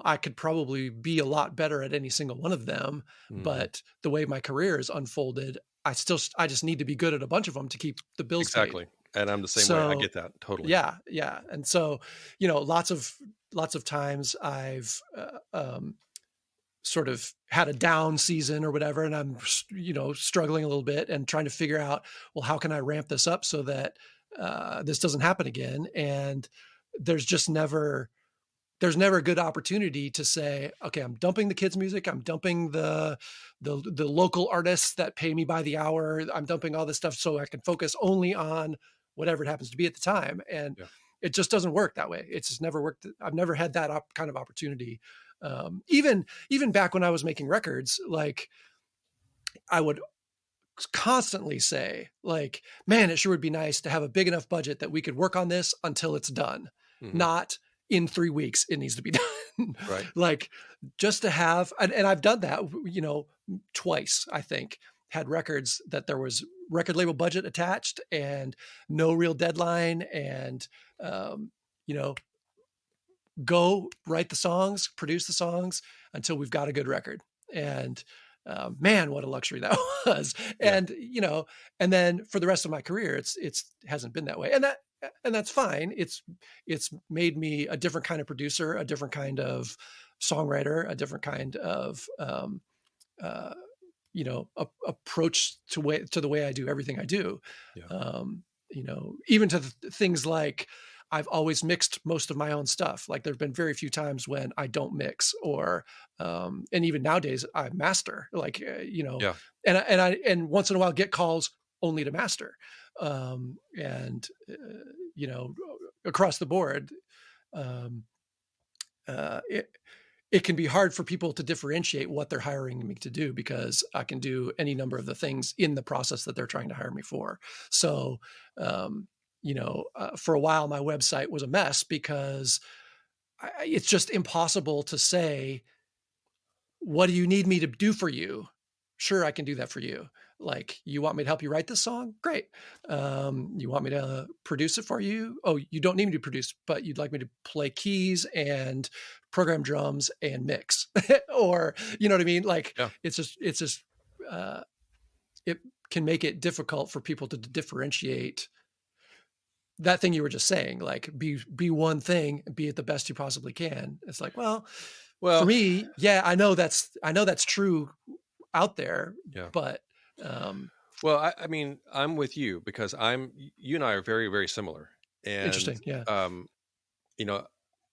I could probably be a lot better at any single one of them. Mm-hmm. But the way my career is unfolded, I just need to be good at a bunch of them to keep the bills paid. Exactly. And I'm the same way. I get that totally. Yeah. Yeah. And so, lots of times I've, sort of had a down season or whatever, and I'm, struggling a little bit and trying to figure out, well, how can I ramp this up so that this doesn't happen again? And there's never a good opportunity to say, okay, I'm dumping the kids' music. I'm dumping the local artists that pay me by the hour. I'm dumping all this stuff so I can focus only on whatever it happens to be at the time. And it just doesn't work that way. It's just never worked. I've never had that kind of opportunity. Even back when I was making records, like I would constantly say, like, man, it sure would be nice to have a big enough budget that we could work on this until it's done. Mm-hmm. Not in 3 weeks, it needs to be done. Right. Like just to have, and I've done that, twice, I think. had records that there was record label budget attached and no real deadline, and you know, go write the songs, produce the songs until we've got a good record. And man, what a luxury that was. Yeah. And, and then for the rest of my career, it's hasn't been that way. And that's fine. It's made me a different kind of producer, a different kind of songwriter, a different kind of, approach to the way I do everything I do. Yeah. Even to things like, I've always mixed most of my own stuff. Like there've been very few times when I don't mix, or, and even nowadays I master, like, Yeah. and once in a while get calls only to master. Across the board, it can be hard for people to differentiate what they're hiring me to do, because I can do any number of the things in the process that they're trying to hire me for. So, for a while, my website was a mess because it's just impossible to say, what do you need me to do for you? Sure, I can do that for you. Like, you want me to help you write this song? Great. You want me to produce it for you? Oh, you don't need me to produce, but you'd like me to play keys and program drums and mix, or, you know what I mean? Like, Yeah. it's just, it can make it difficult for people to differentiate that thing you were just saying, like, be one thing, be it the best you possibly can. It's like, well, for me, yeah, I know that's true out there, Yeah. but, well, I mean, I'm with you because you and I are very, very similar. And, interesting. Yeah.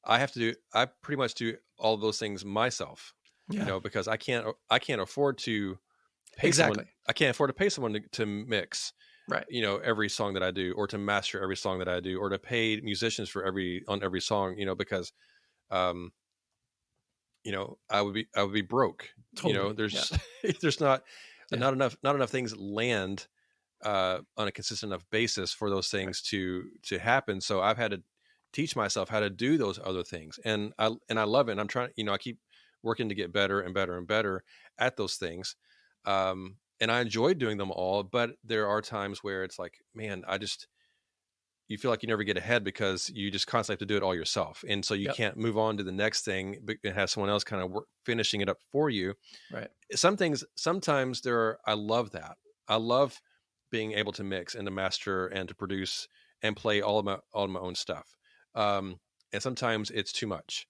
I pretty much do all of those things myself, Yeah. because I can't afford to pay Exactly. someone. I can't afford to pay someone to mix, Right. every song that I do, or to master every song that I do, or to pay musicians for on every song, because, I would be broke. Totally. There's Yeah. there's not Yeah. not enough things land on a consistent enough basis for those things to happen. So I've had to teach myself how to do those other things, and I love it. And I'm trying, I keep working to get better and better and better at those things. And I enjoy doing them all, but there are times where it's like, man, you feel like you never get ahead because you just constantly have to do it all yourself. And so you Yep. can't move on to the next thing and have someone else kind of finishing it up for you. Right. Sometimes I love that. I love being able to mix and to master and to produce and play all of my own stuff. And sometimes it's too much,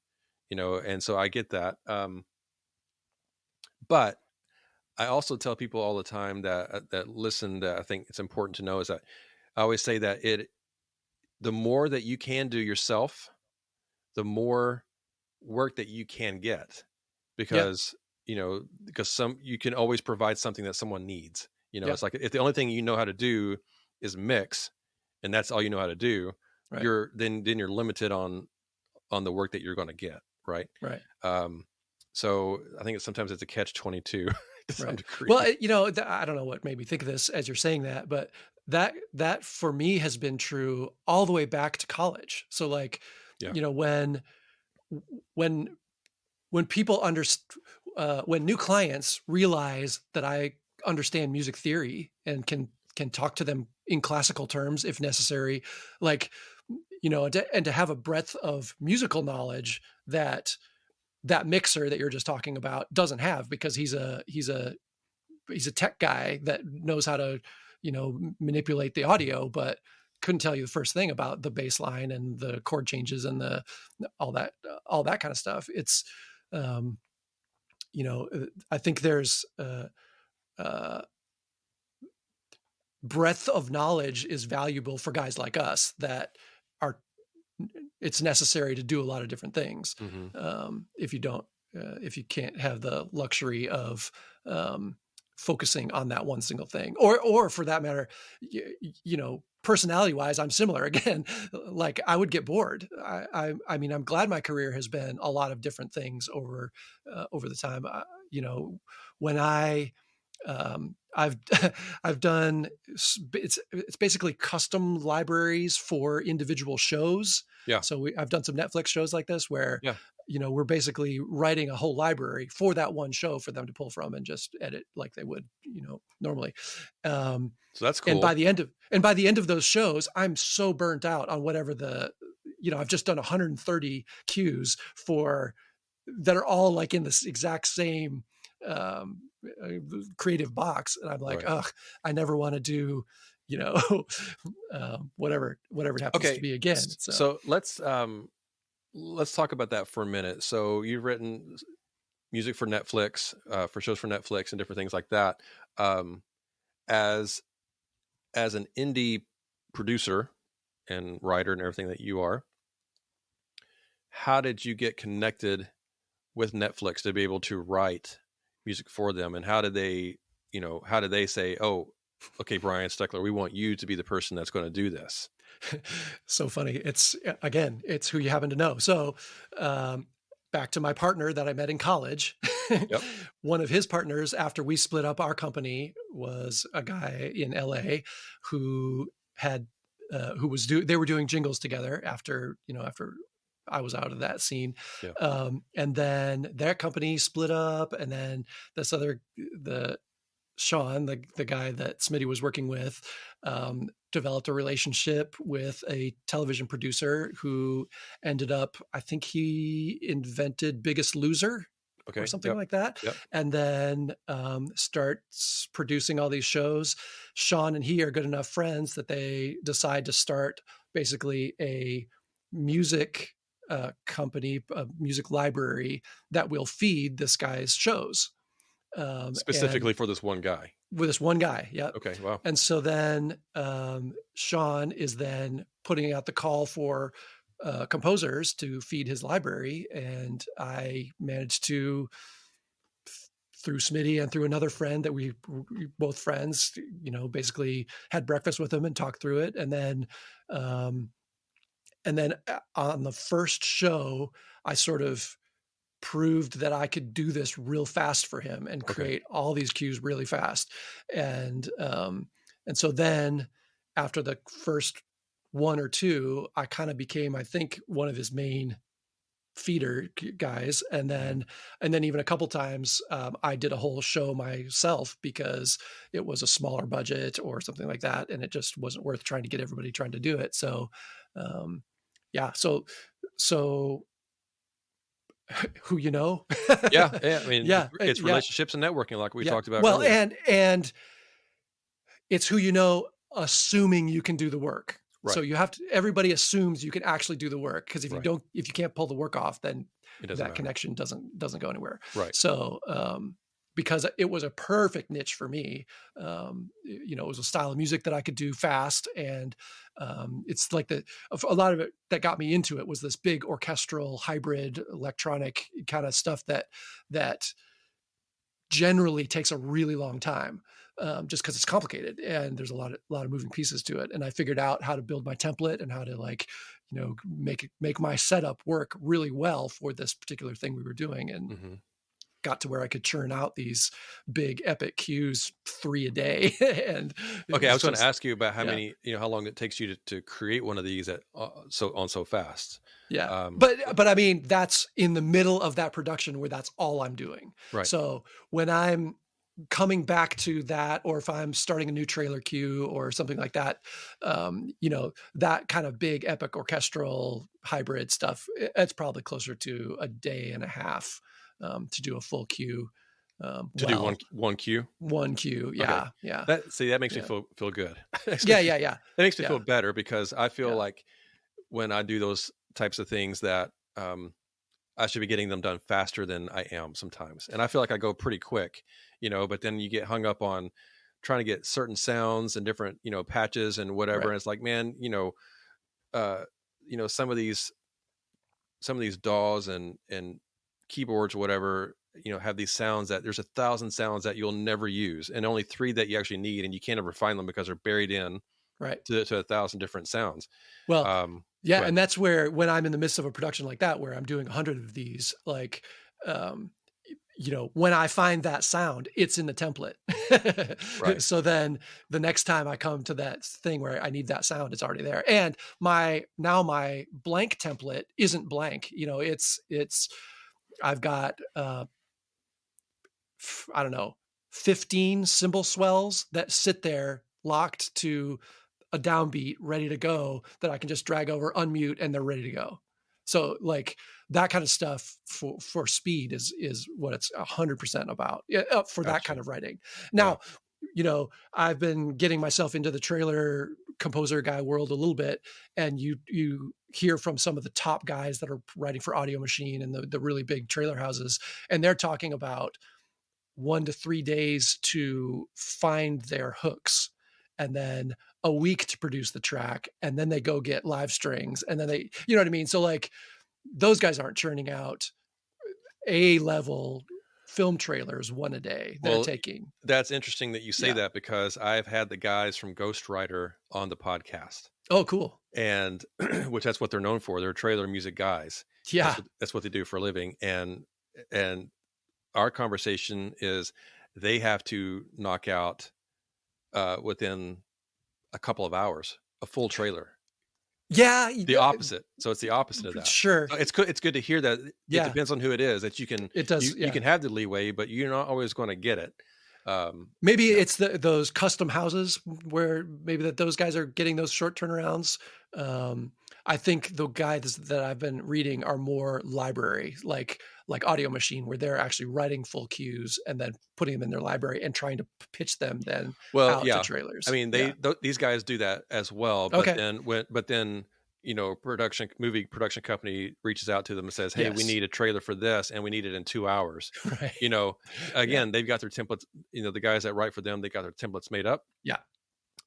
and so I get that. But I also tell people all the time that listen, that I think it's important to know is that I always say that the more that you can do yourself, the more work that you can get, because, because you can always provide something that someone needs. Yeah. It's like, if the only thing you know how to do is mix, and that's all you know how to do, Right. you're limited on the work that you're going to get. Right. Right. So I think sometimes it's a catch-22 to some Right. degree. Well, I don't know what made me think of this as you're saying that, but that for me has been true all the way back to college. So like, Yeah. when people when new clients realize that I understand music theory and can talk to them in classical terms if necessary, like, and to have a breadth of musical knowledge that mixer that you're just talking about doesn't have, because he's a tech guy that knows how to, manipulate the audio, but couldn't tell you the first thing about the bass line and the chord changes and all that kind of stuff. It's, I think there's breadth of knowledge is valuable for guys like us that it's necessary to do a lot of different things. Mm-hmm. If you can't have the luxury of focusing on that one single thing, or for that matter, personality wise, I'm similar. Again, like, I would get bored. I mean, I'm glad my career has been a lot of different things over the time. When I I've I've done it's basically custom libraries for individual shows. Yeah. So I've done some Netflix shows like this where Yeah. we're basically writing a whole library for that one show for them to pull from and just edit like they would normally. Um, So that's and by cool. the end of those shows, I'm so burnt out on whatever I've just done 130 cues for that are all like in this exact same um, creative box, and I'm like, Right. ugh, I never want to do, whatever it happens to Okay. be again. So So let's talk about that for a minute. So you've written music for Netflix, for shows for Netflix and different things like that. Um, as an indie producer and writer and everything that you are, how did you get connected with Netflix to be able to write music for them? And how did they say, oh, okay, Brian Steckler, we want you to be the person that's going to do this? so funny. It's who you happen to know. So back to my partner that I met in college. Yep. One of his partners after we split up our company was a guy in LA who had they were doing jingles together after I was out of that scene. Yeah. And then their company split up, and then the Sean, the guy that Smitty was working with, developed a relationship with a television producer who ended up, I think he invented Biggest Loser Okay. or something Yep. like that. Yep. And then starts producing all these shows. Sean and he are good enough friends that they decide to start basically a music company, a music library that will feed this guy's shows. Specifically for this one guy. With this one guy. Yeah. Okay. Wow. And so then Sean is then putting out the call for composers to feed his library. And I managed to, through Smitty and through another friend that we both friends, basically had breakfast with him and talked through it. And then on the first show, I sort of proved that I could do this real fast for him and create all these cues really fast. And so then after the first one or two, I kind of became, I think, one of his main feeder guys. And then even a couple times I did a whole show myself because it was a smaller budget or something like that. And it just wasn't worth trying to get everybody trying to do it. So yeah. So who Yeah. I mean, yeah, it's relationships and networking, like we talked about well, earlier. and it's who assuming you can do the work. Right. So everybody assumes you can actually do the work, because if Right. if you can't pull the work off, then that matter. connection doesn't go anywhere. Right. So because it was a perfect niche for me, it was a style of music that I could do fast, and it's like a lot of it that got me into it was this big orchestral hybrid electronic kind of stuff that generally takes a really long time, just because it's complicated and there's a lot of moving pieces to it. And I figured out how to build my template and how to make my setup work really well for this particular thing we were doing, and got to where I could churn out these big epic cues 3 a day. And okay, I was going to ask you about how many, how long it takes you to create one of these so fast. Yeah. But I mean, that's in the middle of that production where that's all I'm doing. Right. So when I'm coming back to that, or if I'm starting a new trailer cue or something like that, that kind of big epic orchestral hybrid stuff, it's probably closer to a day and a half to do a full cue. Do one cue? One cue. Yeah. Okay. Yeah. That makes me feel good. Yeah. That makes me feel better, because I feel like when I do those types of things that I should be getting them done faster than I am sometimes. And I feel like I go pretty quick, but then you get hung up on trying to get certain sounds and different, patches and whatever. Right. And it's like, man, some of these DAWs and keyboards or whatever, have these sounds that there's 1,000 sounds that you'll never use, and only 3 that you actually need, and you can't ever find them because they're buried in to 1,000 different sounds. Well, and that's where, when I'm in the midst of a production like that, where I'm doing 100 of these, like, when I find that sound, it's in the template. Right. So then the next time I come to that thing where I need that sound, it's already there. And my blank template isn't blank. I've got I don't know, 15 cymbal swells that sit there locked to a downbeat ready to go that I can just drag over, unmute, and they're ready to go. So like that kind of stuff for speed is what it's 100% about for that Gotcha. kind of writing. Yeah. Now, I've been getting myself into the trailer composer guy world a little bit, and you hear from some of the top guys that are writing for Audio Machine and the really big trailer houses, and they're talking about 1 to 3 days to find their hooks, and then a week to produce the track, and then they go get live strings, and then you know what I mean? So like those guys aren't churning out A-level film trailers one a day. They're Well, taking. that's interesting that you say Yeah. that, because I've had the guys from Ghostwriter on the podcast, Oh, cool. and which that's what they're known for. They're trailer music guys. Yeah. That's what they do for a living. And our conversation is they have to knock out within a couple of hours a full trailer. Yeah. The opposite. So it's the opposite of that. Sure. So it's good to hear that. It depends on who it is, that It does. you can have the leeway, but you're not always going to get it. Maybe it's those custom houses where maybe those guys are getting those short turnarounds. I think the guys that I've been reading are more library, like Audio Machine, where they're actually writing full cues and then putting them in their library and trying to pitch them then out to trailers. I mean, these guys do that as well. But then movie production company reaches out to them and says, "Hey, we need a trailer for this, and we need it in 2 hours." Right. Again, they've got their templates. The guys that write for them, they got their templates made up. Yeah.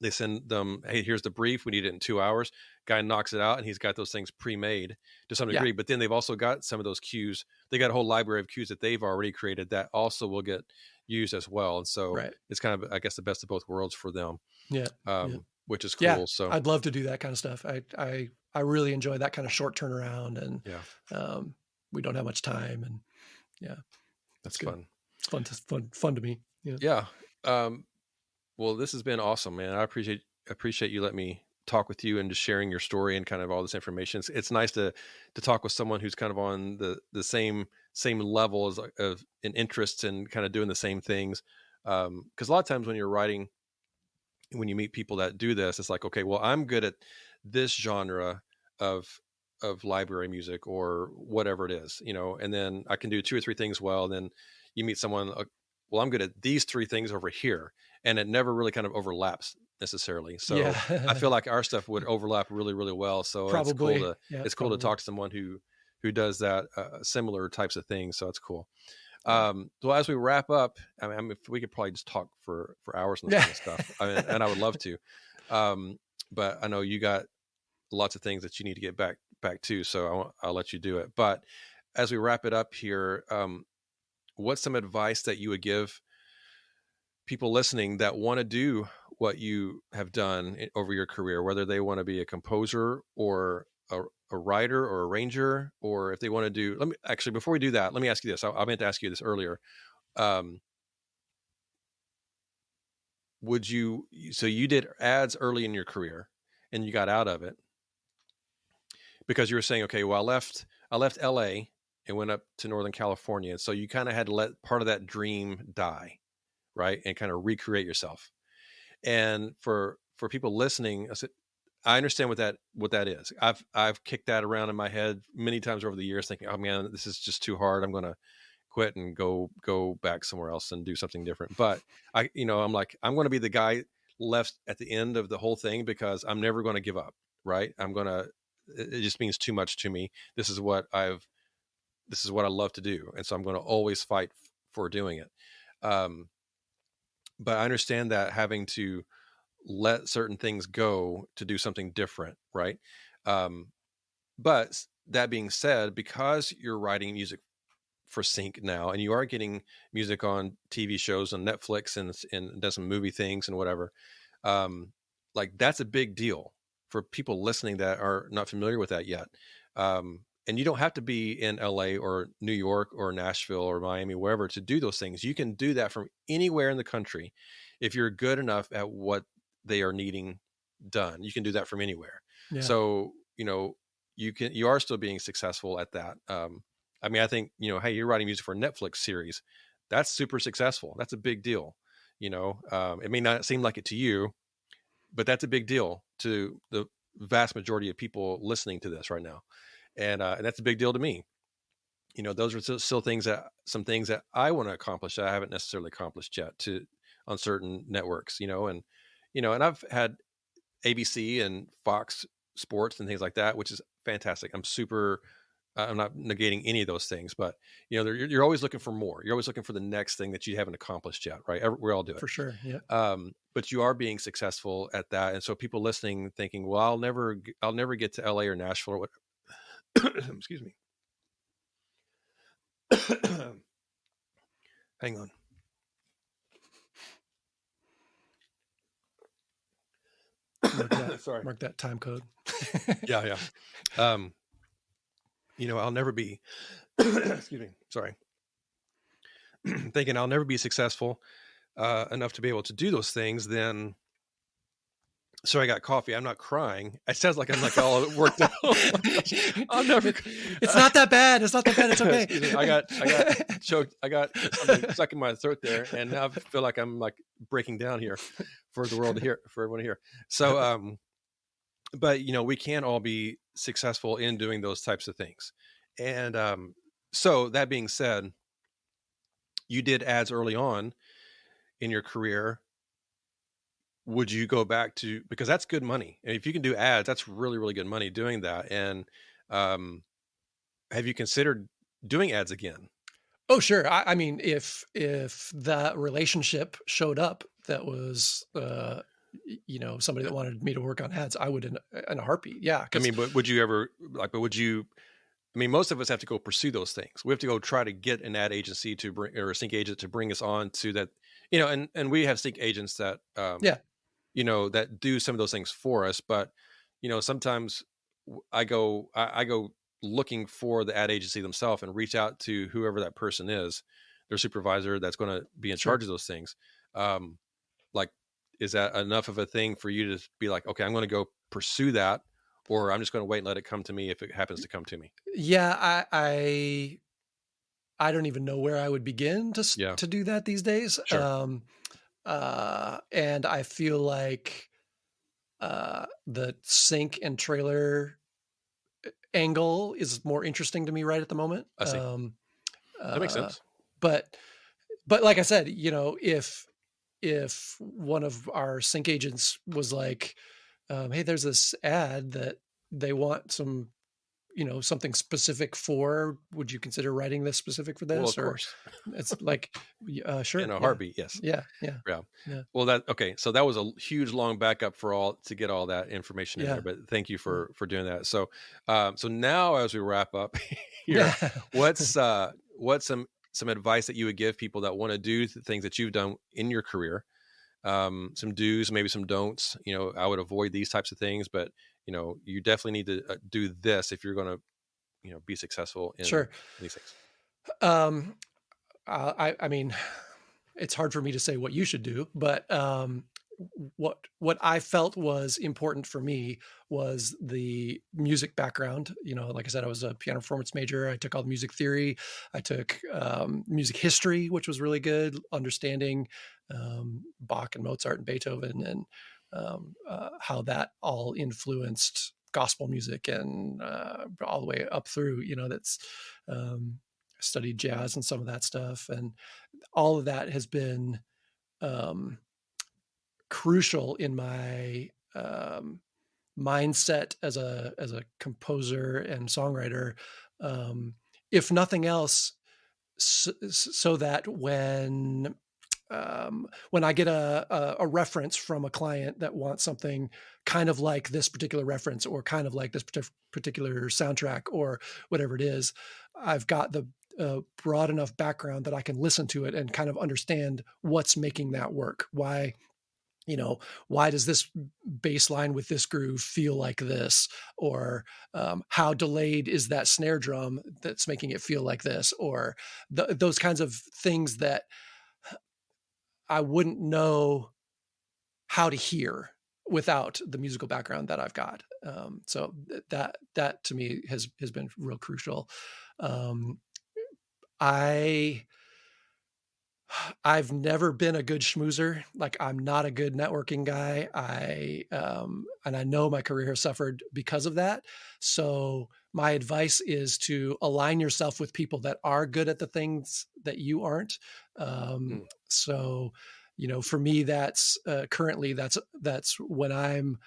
They send them, "Hey, here's the brief. We need it in 2 hours." Guy knocks it out, and he's got those things pre-made to some degree. But then they've also got some of those cues. They got a whole library of cues that they've already created that also will get used as well. And so it's kind of, I guess, the best of both worlds for them. Which is cool. Yeah, so I'd love to do that kind of stuff. I really enjoy that kind of short turnaround, and we don't have much time, and that's fun. It's fun to me. Yeah. Well, this has been awesome, man. I appreciate you letting me talk with you and just sharing your story and kind of all this information. It's nice to talk with someone who's kind of on the same level of in interests and kind of doing the same things. Because a lot of times when you're writing, when you meet people that do this, it's like, okay, well, I'm good at this genre of library music or whatever it is, and then I can do 2 or 3 things well. And then you meet someone, well, I'm good at these 3 things over here, and it never really kind of overlaps necessarily. So I feel like our stuff would overlap really, really well. So probably, it's cool to talk to someone who does that, similar types of things. So it's cool. Well, as we wrap up, I mean, if we could probably just talk for hours on this kind of stuff. I mean, and I would love to. But I know you got lots of things that you need to get back to, so I'll let you do it. But as we wrap it up here, what's some advice that you would give people listening that want to do what you have done over your career, whether they want to be a composer or a writer or arranger, or if they want to do, before we do that, let me ask you this. I meant to ask you this earlier. So you did ads early in your career and you got out of it because you were saying, okay, well, I left LA and went up to Northern California. And so you kind of had to let part of that dream die, right? And kind of recreate yourself. And for people listening, I understand what that is. I've kicked that around in my head many times over the years, thinking, oh man, this is just too hard. I'm going to quit and go back somewhere else and do something different. But I'm like, I'm going to be the guy left at the end of the whole thing because I'm never going to give up. Right. It just means too much to me. This is what I love to do. And so I'm going to always fight for doing it. But I understand that having to let certain things go to do something different. Right. But that being said, because you're writing music for sync now, and you are getting music on TV shows on Netflix and does some movie things and whatever, like that's a big deal for people listening that are not familiar with that yet. and you don't have to be in LA or New York or Nashville or Miami, wherever, to do those things. You can do that from anywhere in the country. If you're good enough at what they are needing done, you can do that from anywhere. Yeah. So, you are still being successful at that. I mean, I think, hey, you're writing music for a Netflix series. That's super successful. That's a big deal. It may not seem like it to you, but that's a big deal to the vast majority of people listening to this right now. And that's a big deal to me. Those are still some things that I want to accomplish that I haven't necessarily accomplished yet on certain networks, and I've had ABC and Fox Sports and things like that, which is fantastic. I'm not negating any of those things, but you're always looking for more. You're always looking for the next thing that you haven't accomplished yet, right? We all do it For sure. Yeah. But you are being successful at that, and so people listening thinking, well, I'll never get to LA or Nashville or what. Excuse me. Hang on. Sorry. Mark that time code. Yeah. I'll never be, excuse me, sorry. Thinking I'll never be successful enough to be able to do those things, then. So I got coffee. I'm not crying. It sounds like I'm like all worked out. I'll never. It's not that bad. It's not that bad. It's okay. Excuse me. I got choked. I got something stuck in my throat there, and now I feel like I'm like breaking down here for the world to hear, for everyone to hear. So, but we can't all be successful in doing those types of things. And so that being said, you did ads early on in your career. Would you go back to, because that's good money. And if you can do ads, that's really, really good money doing that. And have you considered doing ads again? Oh, sure. I mean, if that relationship showed up, that was, somebody that wanted me to work on ads, I would in a heartbeat. Yeah. I mean, but would you ever most of us have to go pursue those things. We have to go try to get an ad agency to bring, or a sync agent to bring us on to that, and we have sync agents that, that do some of those things for us. But, sometimes I go looking for the ad agency themselves and reach out to whoever that person is, their supervisor that's going to be in charge of those things. Like, is that enough of a thing for you to be like, okay, I'm going to go pursue that, or I'm just going to wait and let it come to me if it happens to come to me? Yeah. I don't even know where I would begin to do that these days. Sure. And I feel like the sync and trailer angle is more interesting to me right at the moment. I see. That makes sense. But like I said, if one of our sync agents was like, hey, there's this ad that they want some, something specific for, would you consider writing this specific for this? Well, of course. It's like, sure. In a heartbeat. Yes. Yeah. Well, so that was a huge long backup to get all that information in there, but thank you for doing that. So, so now as we wrap up here, what's some advice that you would give people that want to do the things that you've done in your career? Some do's, maybe some don'ts. I would avoid these types of things, but you definitely need to do this if you're going to, be successful in these things. I mean, it's hard for me to say what you should do, but what I felt was important for me was the music background. Like I said, I was a piano performance major. I took all the music theory. I took music history, which was really good, understanding Bach and Mozart and Beethoven and how that all influenced gospel music and all the way up through, that's studied jazz and some of that stuff. And all of that has been crucial in my mindset as a composer and songwriter, if nothing else, so that when I get a reference from a client that wants something kind of like this particular reference or kind of like this particular soundtrack or whatever it is, I've got the broad enough background that I can listen to it and kind of understand what's making that work. Why why does this bass line with this groove feel like this? Or how delayed is that snare drum that's making it feel like this? Or those kinds of things that I wouldn't know how to hear without the musical background that I've got. So that to me has been real crucial. I've never been a good schmoozer. Like, I'm not a good networking guy. And I know my career has suffered because of that. So my advice is to align yourself with people that are good at the things that you aren't. So, for me, that's currently that's when I'm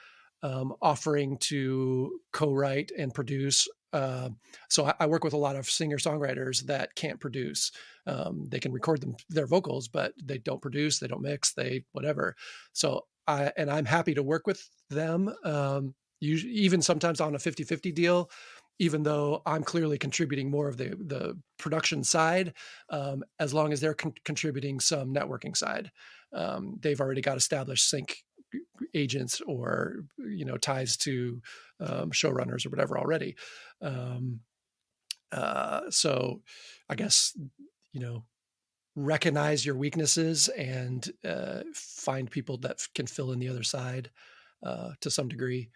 offering to co-write and produce. So I work with a lot of singer-songwriters that can't produce. They can record their vocals, but they don't produce, they don't mix, they whatever. So I'm happy to work with them, usually, even sometimes on a 50-50 deal, even though I'm clearly contributing more of the production side, as long as they're contributing some networking side. They've already got established sync agents or ties to showrunners or whatever already. So I guess recognize your weaknesses and find people that can fill in the other side to some degree.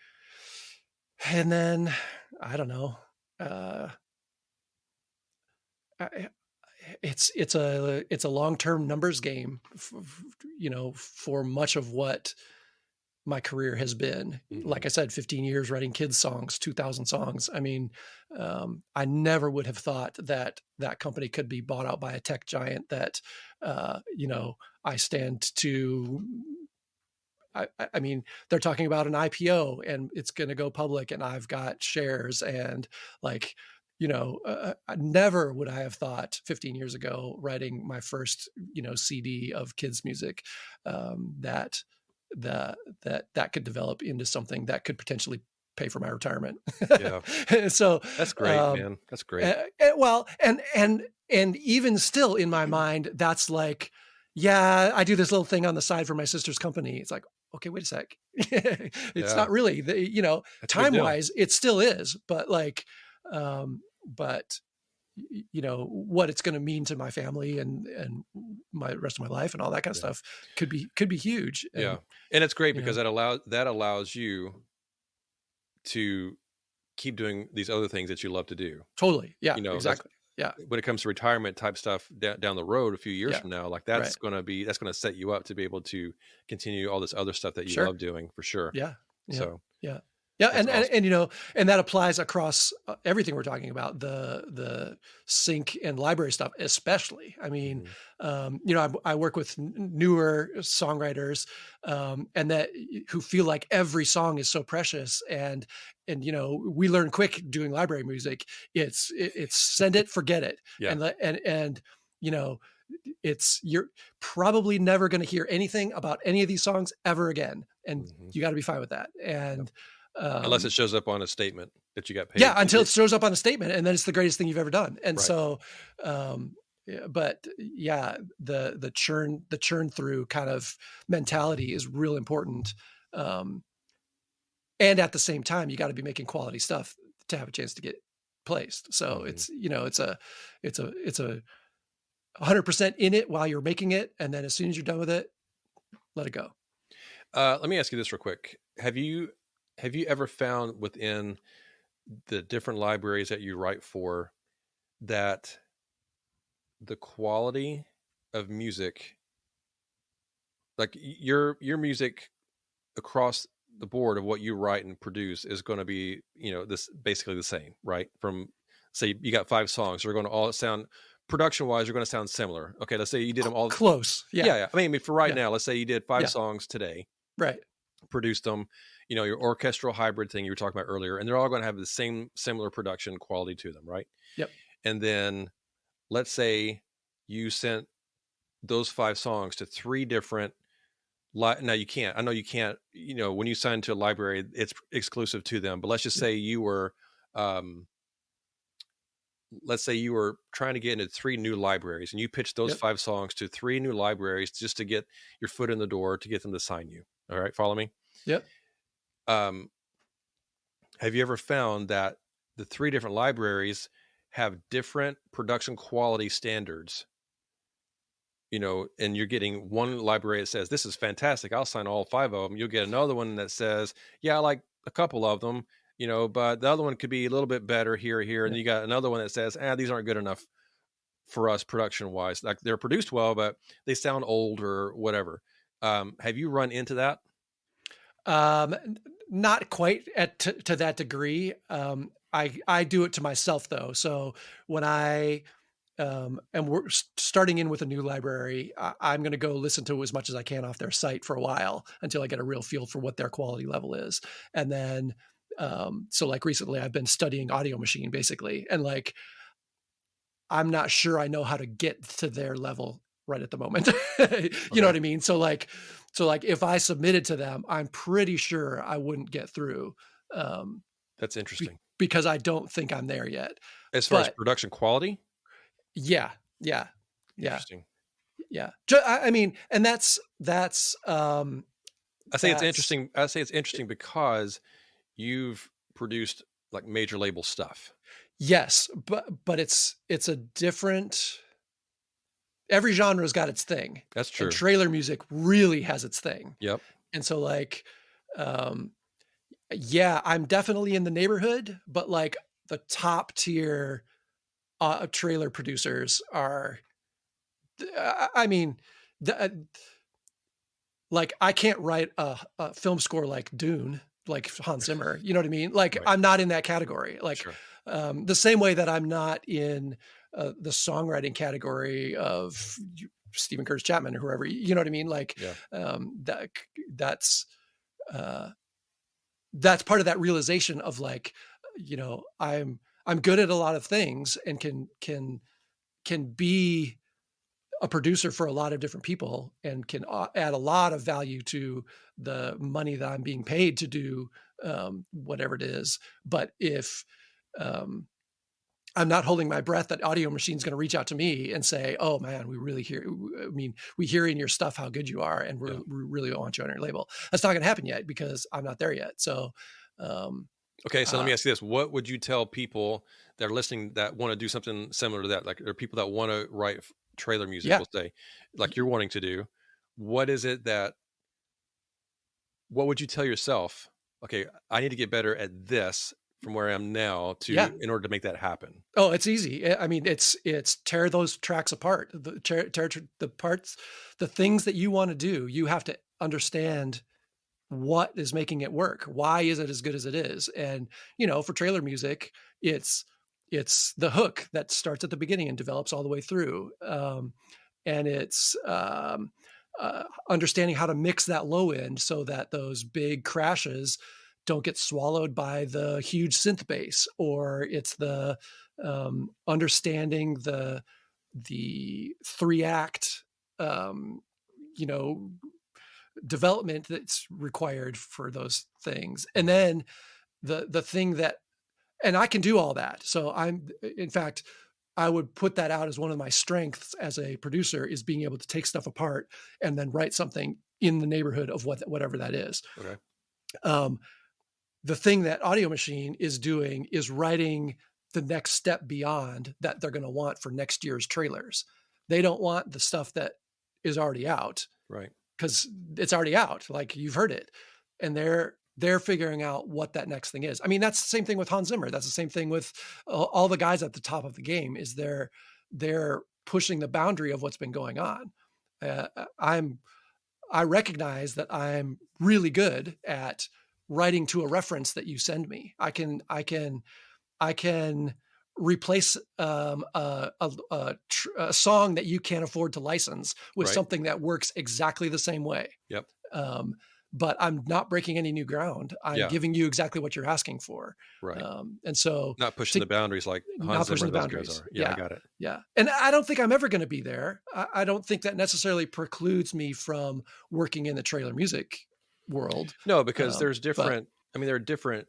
And then I don't know. It's a long-term numbers game, for much of what my career has been. Like I said, 15 years writing kids songs, 2,000 songs. I mean, I never would have thought that company could be bought out by a tech giant that, I stand to. I mean, they're talking about an IPO and it's going to go public and I've got shares and like, I never would I have thought 15 years ago, writing my first, CD of kids music, that could develop into something that could potentially pay for my retirement. Yeah. So that's great, man. That's great. Well, and even still in my mind, that's like, yeah, I do this little thing on the side for my sister's company. It's like, okay, wait a sec. It's not really time wise, it still is, but like, what it's going to mean to my family and my rest of my life and all that kind of stuff could be huge. And it's great because that allows you to keep doing these other things that you love to do. Totally. Yeah, exactly. Yeah. When it comes to retirement type stuff down the road, a few years from now, like that's going to set you up to be able to continue all this other stuff that you love doing, for sure. Yeah. So yeah. And awesome. And that applies across everything we're talking about, the sync and library stuff, especially. I mean, I work with newer songwriters, and who feel like every song is so precious, and we learn quick doing library music. It's send it, forget it, and you're probably never going to hear anything about any of these songs ever again, and you got to be fine with that. And unless it shows up on a statement that you got paid. Yeah, until it shows up on a statement, and then it's the greatest thing you've ever done. And so, but yeah, the churn through kind of mentality is real important. And at the same time, you got to be making quality stuff to have a chance to get placed. So it's 100% in it while you're making it, and then as soon as you're done with it, let it go. Let me ask you this real quick. Have you ever found within the different libraries that you write for that the quality of music, like your music across the board of what you write and produce, is going to be, this basically the same, right? From, say you got 5 songs, they're going to all sound, production wise, they're going to sound similar. Okay. Let's say you did them all close. Yeah. I mean, for right now, let's say you did 5 songs today. Right. Produced them, your orchestral hybrid thing you were talking about earlier, and they're all going to have the same similar production quality to them, right? Yep. And then let's say you sent those 5 songs to 3 different now you can't, I know you can't, when you sign to a library, it's exclusive to them, but let's just say you were trying to get into 3 new libraries, and you pitched those 5 songs to 3 new libraries just to get your foot in the door, to get them to sign you. All right, follow me. Yep. Um, have you ever found that the three different libraries have different production quality standards? And you're getting one library that says, this is fantastic, I'll sign all 5 of them. You'll get another one that says, yeah, I like a couple of them, but the other one could be a little bit better here. And Yeah. then you got another one that says, these aren't good enough for us production wise. Like, they're produced well, but they sound old or whatever. Have you run into that? Not quite to that degree. I do it to myself though. So when and we're starting in with a new library, I'm going to go listen to as much as I can off their site for a while until I get a real feel for what their quality level is. And then, so like recently I've been studying Audio Machine basically. And like, I'm not sure I know how to get to their level right at the moment. You know what I mean? So like if I submitted to them, I'm pretty sure I wouldn't get through. That's interesting. Because I don't think I'm there yet. As far as production quality? Yeah. Interesting. Yeah. I mean, and that's I say it's interesting. I say it's interesting because you've produced like major label stuff. Yes, but it's a different. Every genre's got its thing. That's true. And trailer music really has its thing. Yep. And so like, yeah, I'm definitely in the neighborhood, but like the top tier trailer producers are, I mean, like I can't write a film score like Dune, like Hans Zimmer, you know what I mean? Like I'm not in that category. Like the same way that I'm not in the songwriting category of Stephen Curtis Chapman or whoever, you know what I mean? Like that's part of that realization of like, I'm good at a lot of things and can be a producer for a lot of different people and can add a lot of value to the money that I'm being paid to do whatever it is. But if I'm not holding my breath that Audio Machine's going to reach out to me and say, oh man, we hear in your stuff how good you are. And we really want you on your label. That's not going to happen yet because I'm not there yet. So, okay. So let me ask you this. What would you tell people that are listening that want to do something similar to that? Like, there are people that want to write trailer music, we'll say, like you're wanting to do. What is it what would you tell yourself? Okay, I need to get better at this from where I am now in order to make that happen. Oh, it's easy. I mean, it's tear those tracks apart, tear the parts, the things that you want to do. You have to understand what is making it work. Why is it as good as it is? And, for trailer music, it's the hook that starts at the beginning and develops all the way through. And it's understanding how to mix that low end so that those big crashes don't get swallowed by the huge synth bass, or it's the understanding the 3-act, development that's required for those things. And then the thing that, and I can do all that. So in fact, I would put that out as one of my strengths as a producer, is being able to take stuff apart and then write something in the neighborhood of whatever that is. Okay. The thing that Audio Machine is doing is writing the next step beyond that they're going to want for next year's trailers. They don't want the stuff that is already out. Right. Because it's already out. Like, you've heard it. And they're figuring out what that next thing is. I mean, that's the same thing with Hans Zimmer. That's the same thing with all the guys at the top of the game, is they're pushing the boundary of what's been going on. I recognize that I'm really good at writing to a reference that you send me. I can replace a song that you can't afford to license with something that works exactly the same way. Yep. But I'm not breaking any new ground. I'm giving you exactly what you're asking for. Right. And so not pushing the boundaries like Hans Zimmer, those guys are. Yeah, I got it. Yeah. And I don't think I'm ever going to be there. I don't think that necessarily precludes me from working in the trailer music world. No, because there's different, there are different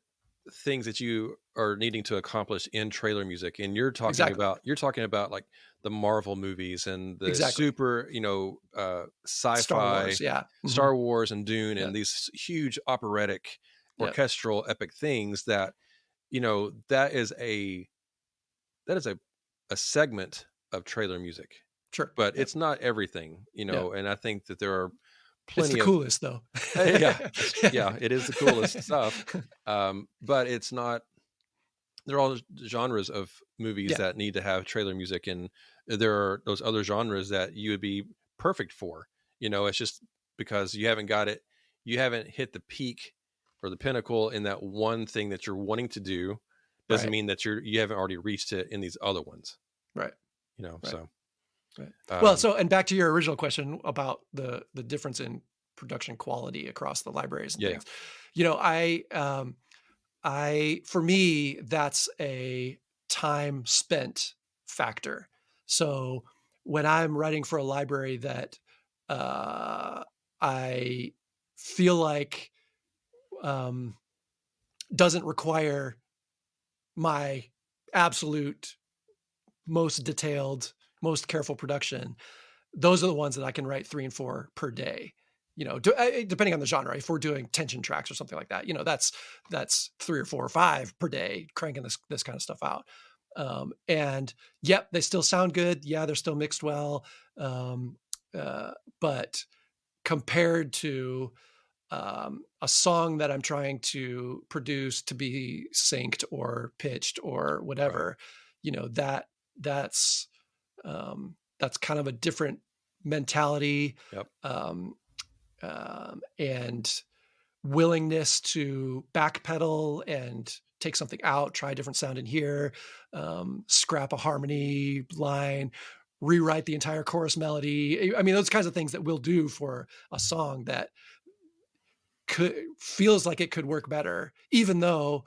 things that you are needing to accomplish in trailer music, and you're talking about like the Marvel movies and the super, Star sci-fi, Wars, yeah. Star Wars and Dune, Yeah. and these huge operatic, orchestral, epic things that, that is a segment of trailer music. Sure. But it's not everything, and I think that there are It's the coolest though. it is the coolest stuff. But it's not, they're all genres of movies that need to have trailer music, and there are those other genres that you would be perfect for. It's just because you haven't hit the peak or the pinnacle in that one thing that you're wanting to do, doesn't mean that you haven't already reached it in these other ones. Right. So. Right. Well, and back to your original question about the difference in production quality across the libraries and things. For me, that's a time spent factor. So when I'm writing for a library that I feel like doesn't require my absolute most detailed, most careful production, those are the ones that I can write 3 and 4 per day. Depending on the genre. If we're doing tension tracks or something like that, that's 3 or 4 or 5 per day, cranking this kind of stuff out. And they still sound good. Yeah, they're still mixed well. But compared to a song that I'm trying to produce to be synced or pitched or whatever, that's kind of a different mentality. And willingness to backpedal and take something out, try a different sound in here, scrap a harmony line, rewrite the entire chorus melody. I mean, those kinds of things that we'll do for a song that feels like it could work better, even though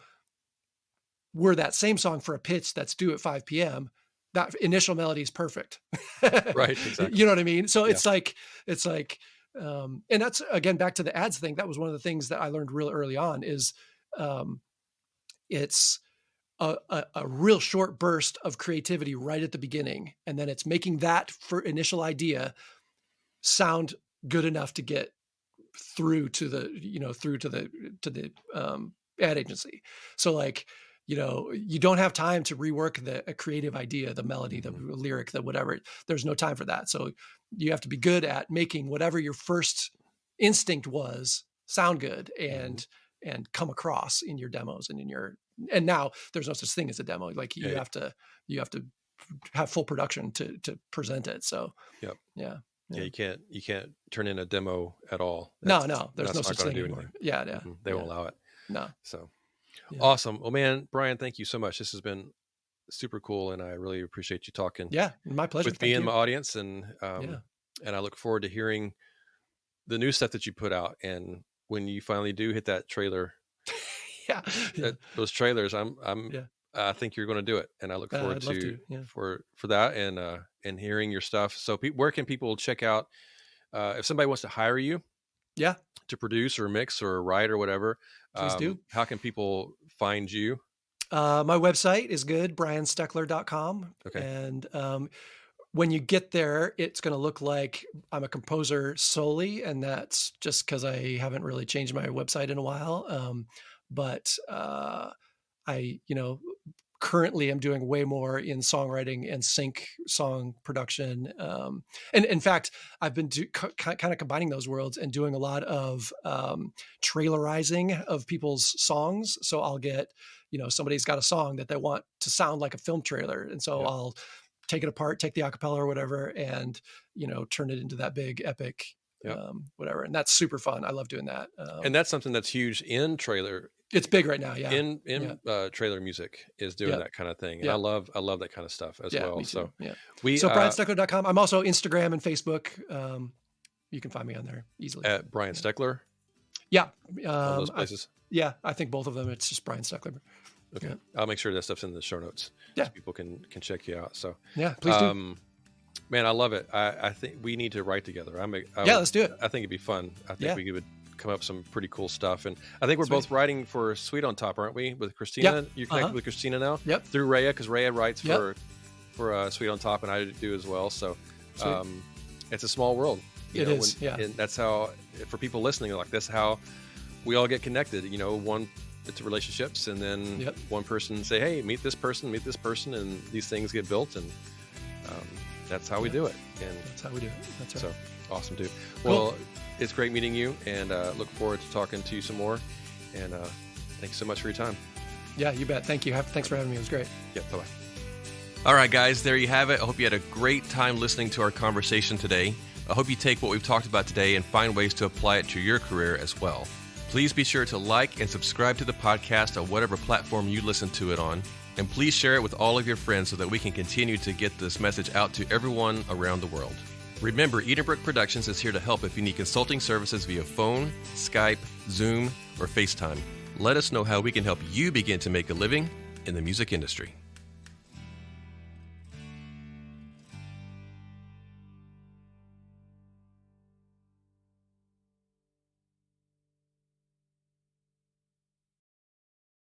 we're that same song for a pitch that's due at 5 p.m. That initial melody is perfect. Right. Exactly. You know what I mean? So it's like, and that's, again, back to the ads thing. That was one of the things that I learned real early on is it's a real short burst of creativity right at the beginning. And then it's making that for initial idea sound good enough to get through to the ad agency. So you don't have time to rework a creative idea, the melody, the lyric, the whatever. There's no time for that. So you have to be good at making whatever your first instinct was sound good and come across in your demos and now there's no such thing as a demo. Like you have to have full production to present it. So yeah, you can't turn in a demo at all. No, there's no such thing anymore. Yeah. They won't allow it. No. So awesome. Well, man, Brian, thank you so much. This has been super cool, and I really appreciate you talking. Yeah, my pleasure. With me and my audience, and I look forward to hearing the new stuff that you put out, and when you finally do hit that trailer. Those trailers, I think you're going to do it, and I look forward for that and hearing your stuff. So where can people check out if somebody wants to hire you to produce or mix or write or whatever? Please do. How can people find you? My website is good, briansteckler.com. Okay. And when you get there, it's going to look like I'm a composer solely, and that's just because I haven't really changed my website in a while. But I currently I'm doing way more in songwriting and sync song production. And in fact, I've been kind of combining those worlds and doing a lot of trailerizing of people's songs. So I'll get, somebody's got a song that they want to sound like a film trailer. And so I'll take it apart, take the acapella or whatever, and, turn it into that big epic, whatever. And that's super fun. I love doing that. And that's something that's huge in trailer. It's big right now. Yeah. In trailer music is doing that kind of thing. And I love that kind of stuff as well. So BrianSteckler.com. I'm also Instagram and Facebook. You can find me on there easily. At Brian Steckler. Yeah. All those places. I think both of them. It's just Brian Steckler. Okay. I'll make sure that stuff's in the show notes. Yeah. So people can check you out. So please do. Man, I love it. I think we need to write together. Let's do it. I think it'd be fun. I think we would come up with some pretty cool stuff. And I think we're Sweet. both writing for Sweet on Top, aren't we? With Christina, Yep. you're connected with Christina now. Yep. Through Rhea, because Rhea writes Yep. for Sweet on Top, and I do as well. So Sweet. it's a small world. It is, yeah. And that's how, for people listening, like this, how we all get connected. You know, one, it's relationships, and then Yep. one person say, hey, meet this person, and these things get built, and that's how we do it. And That's how we do it. That's right. so awesome, dude. Cool. Well, it's great meeting you, and look forward to talking to you some more. And thanks so much for your time. Yeah, you bet. Thank you. Thanks for having me. It was great. Yeah, bye-bye. All right, guys, there you have it. I hope you had a great time listening to our conversation today. I hope you take what we've talked about today and find ways to apply it to your career as well. Please be sure to like and subscribe to the podcast on whatever platform you listen to it on. And please share it with all of your friends so that we can continue to get this message out to everyone around the world. Remember, Edenbrook Productions is here to help if you need consulting services via phone, Skype, Zoom, or FaceTime. Let us know how we can help you begin to make a living in the music industry.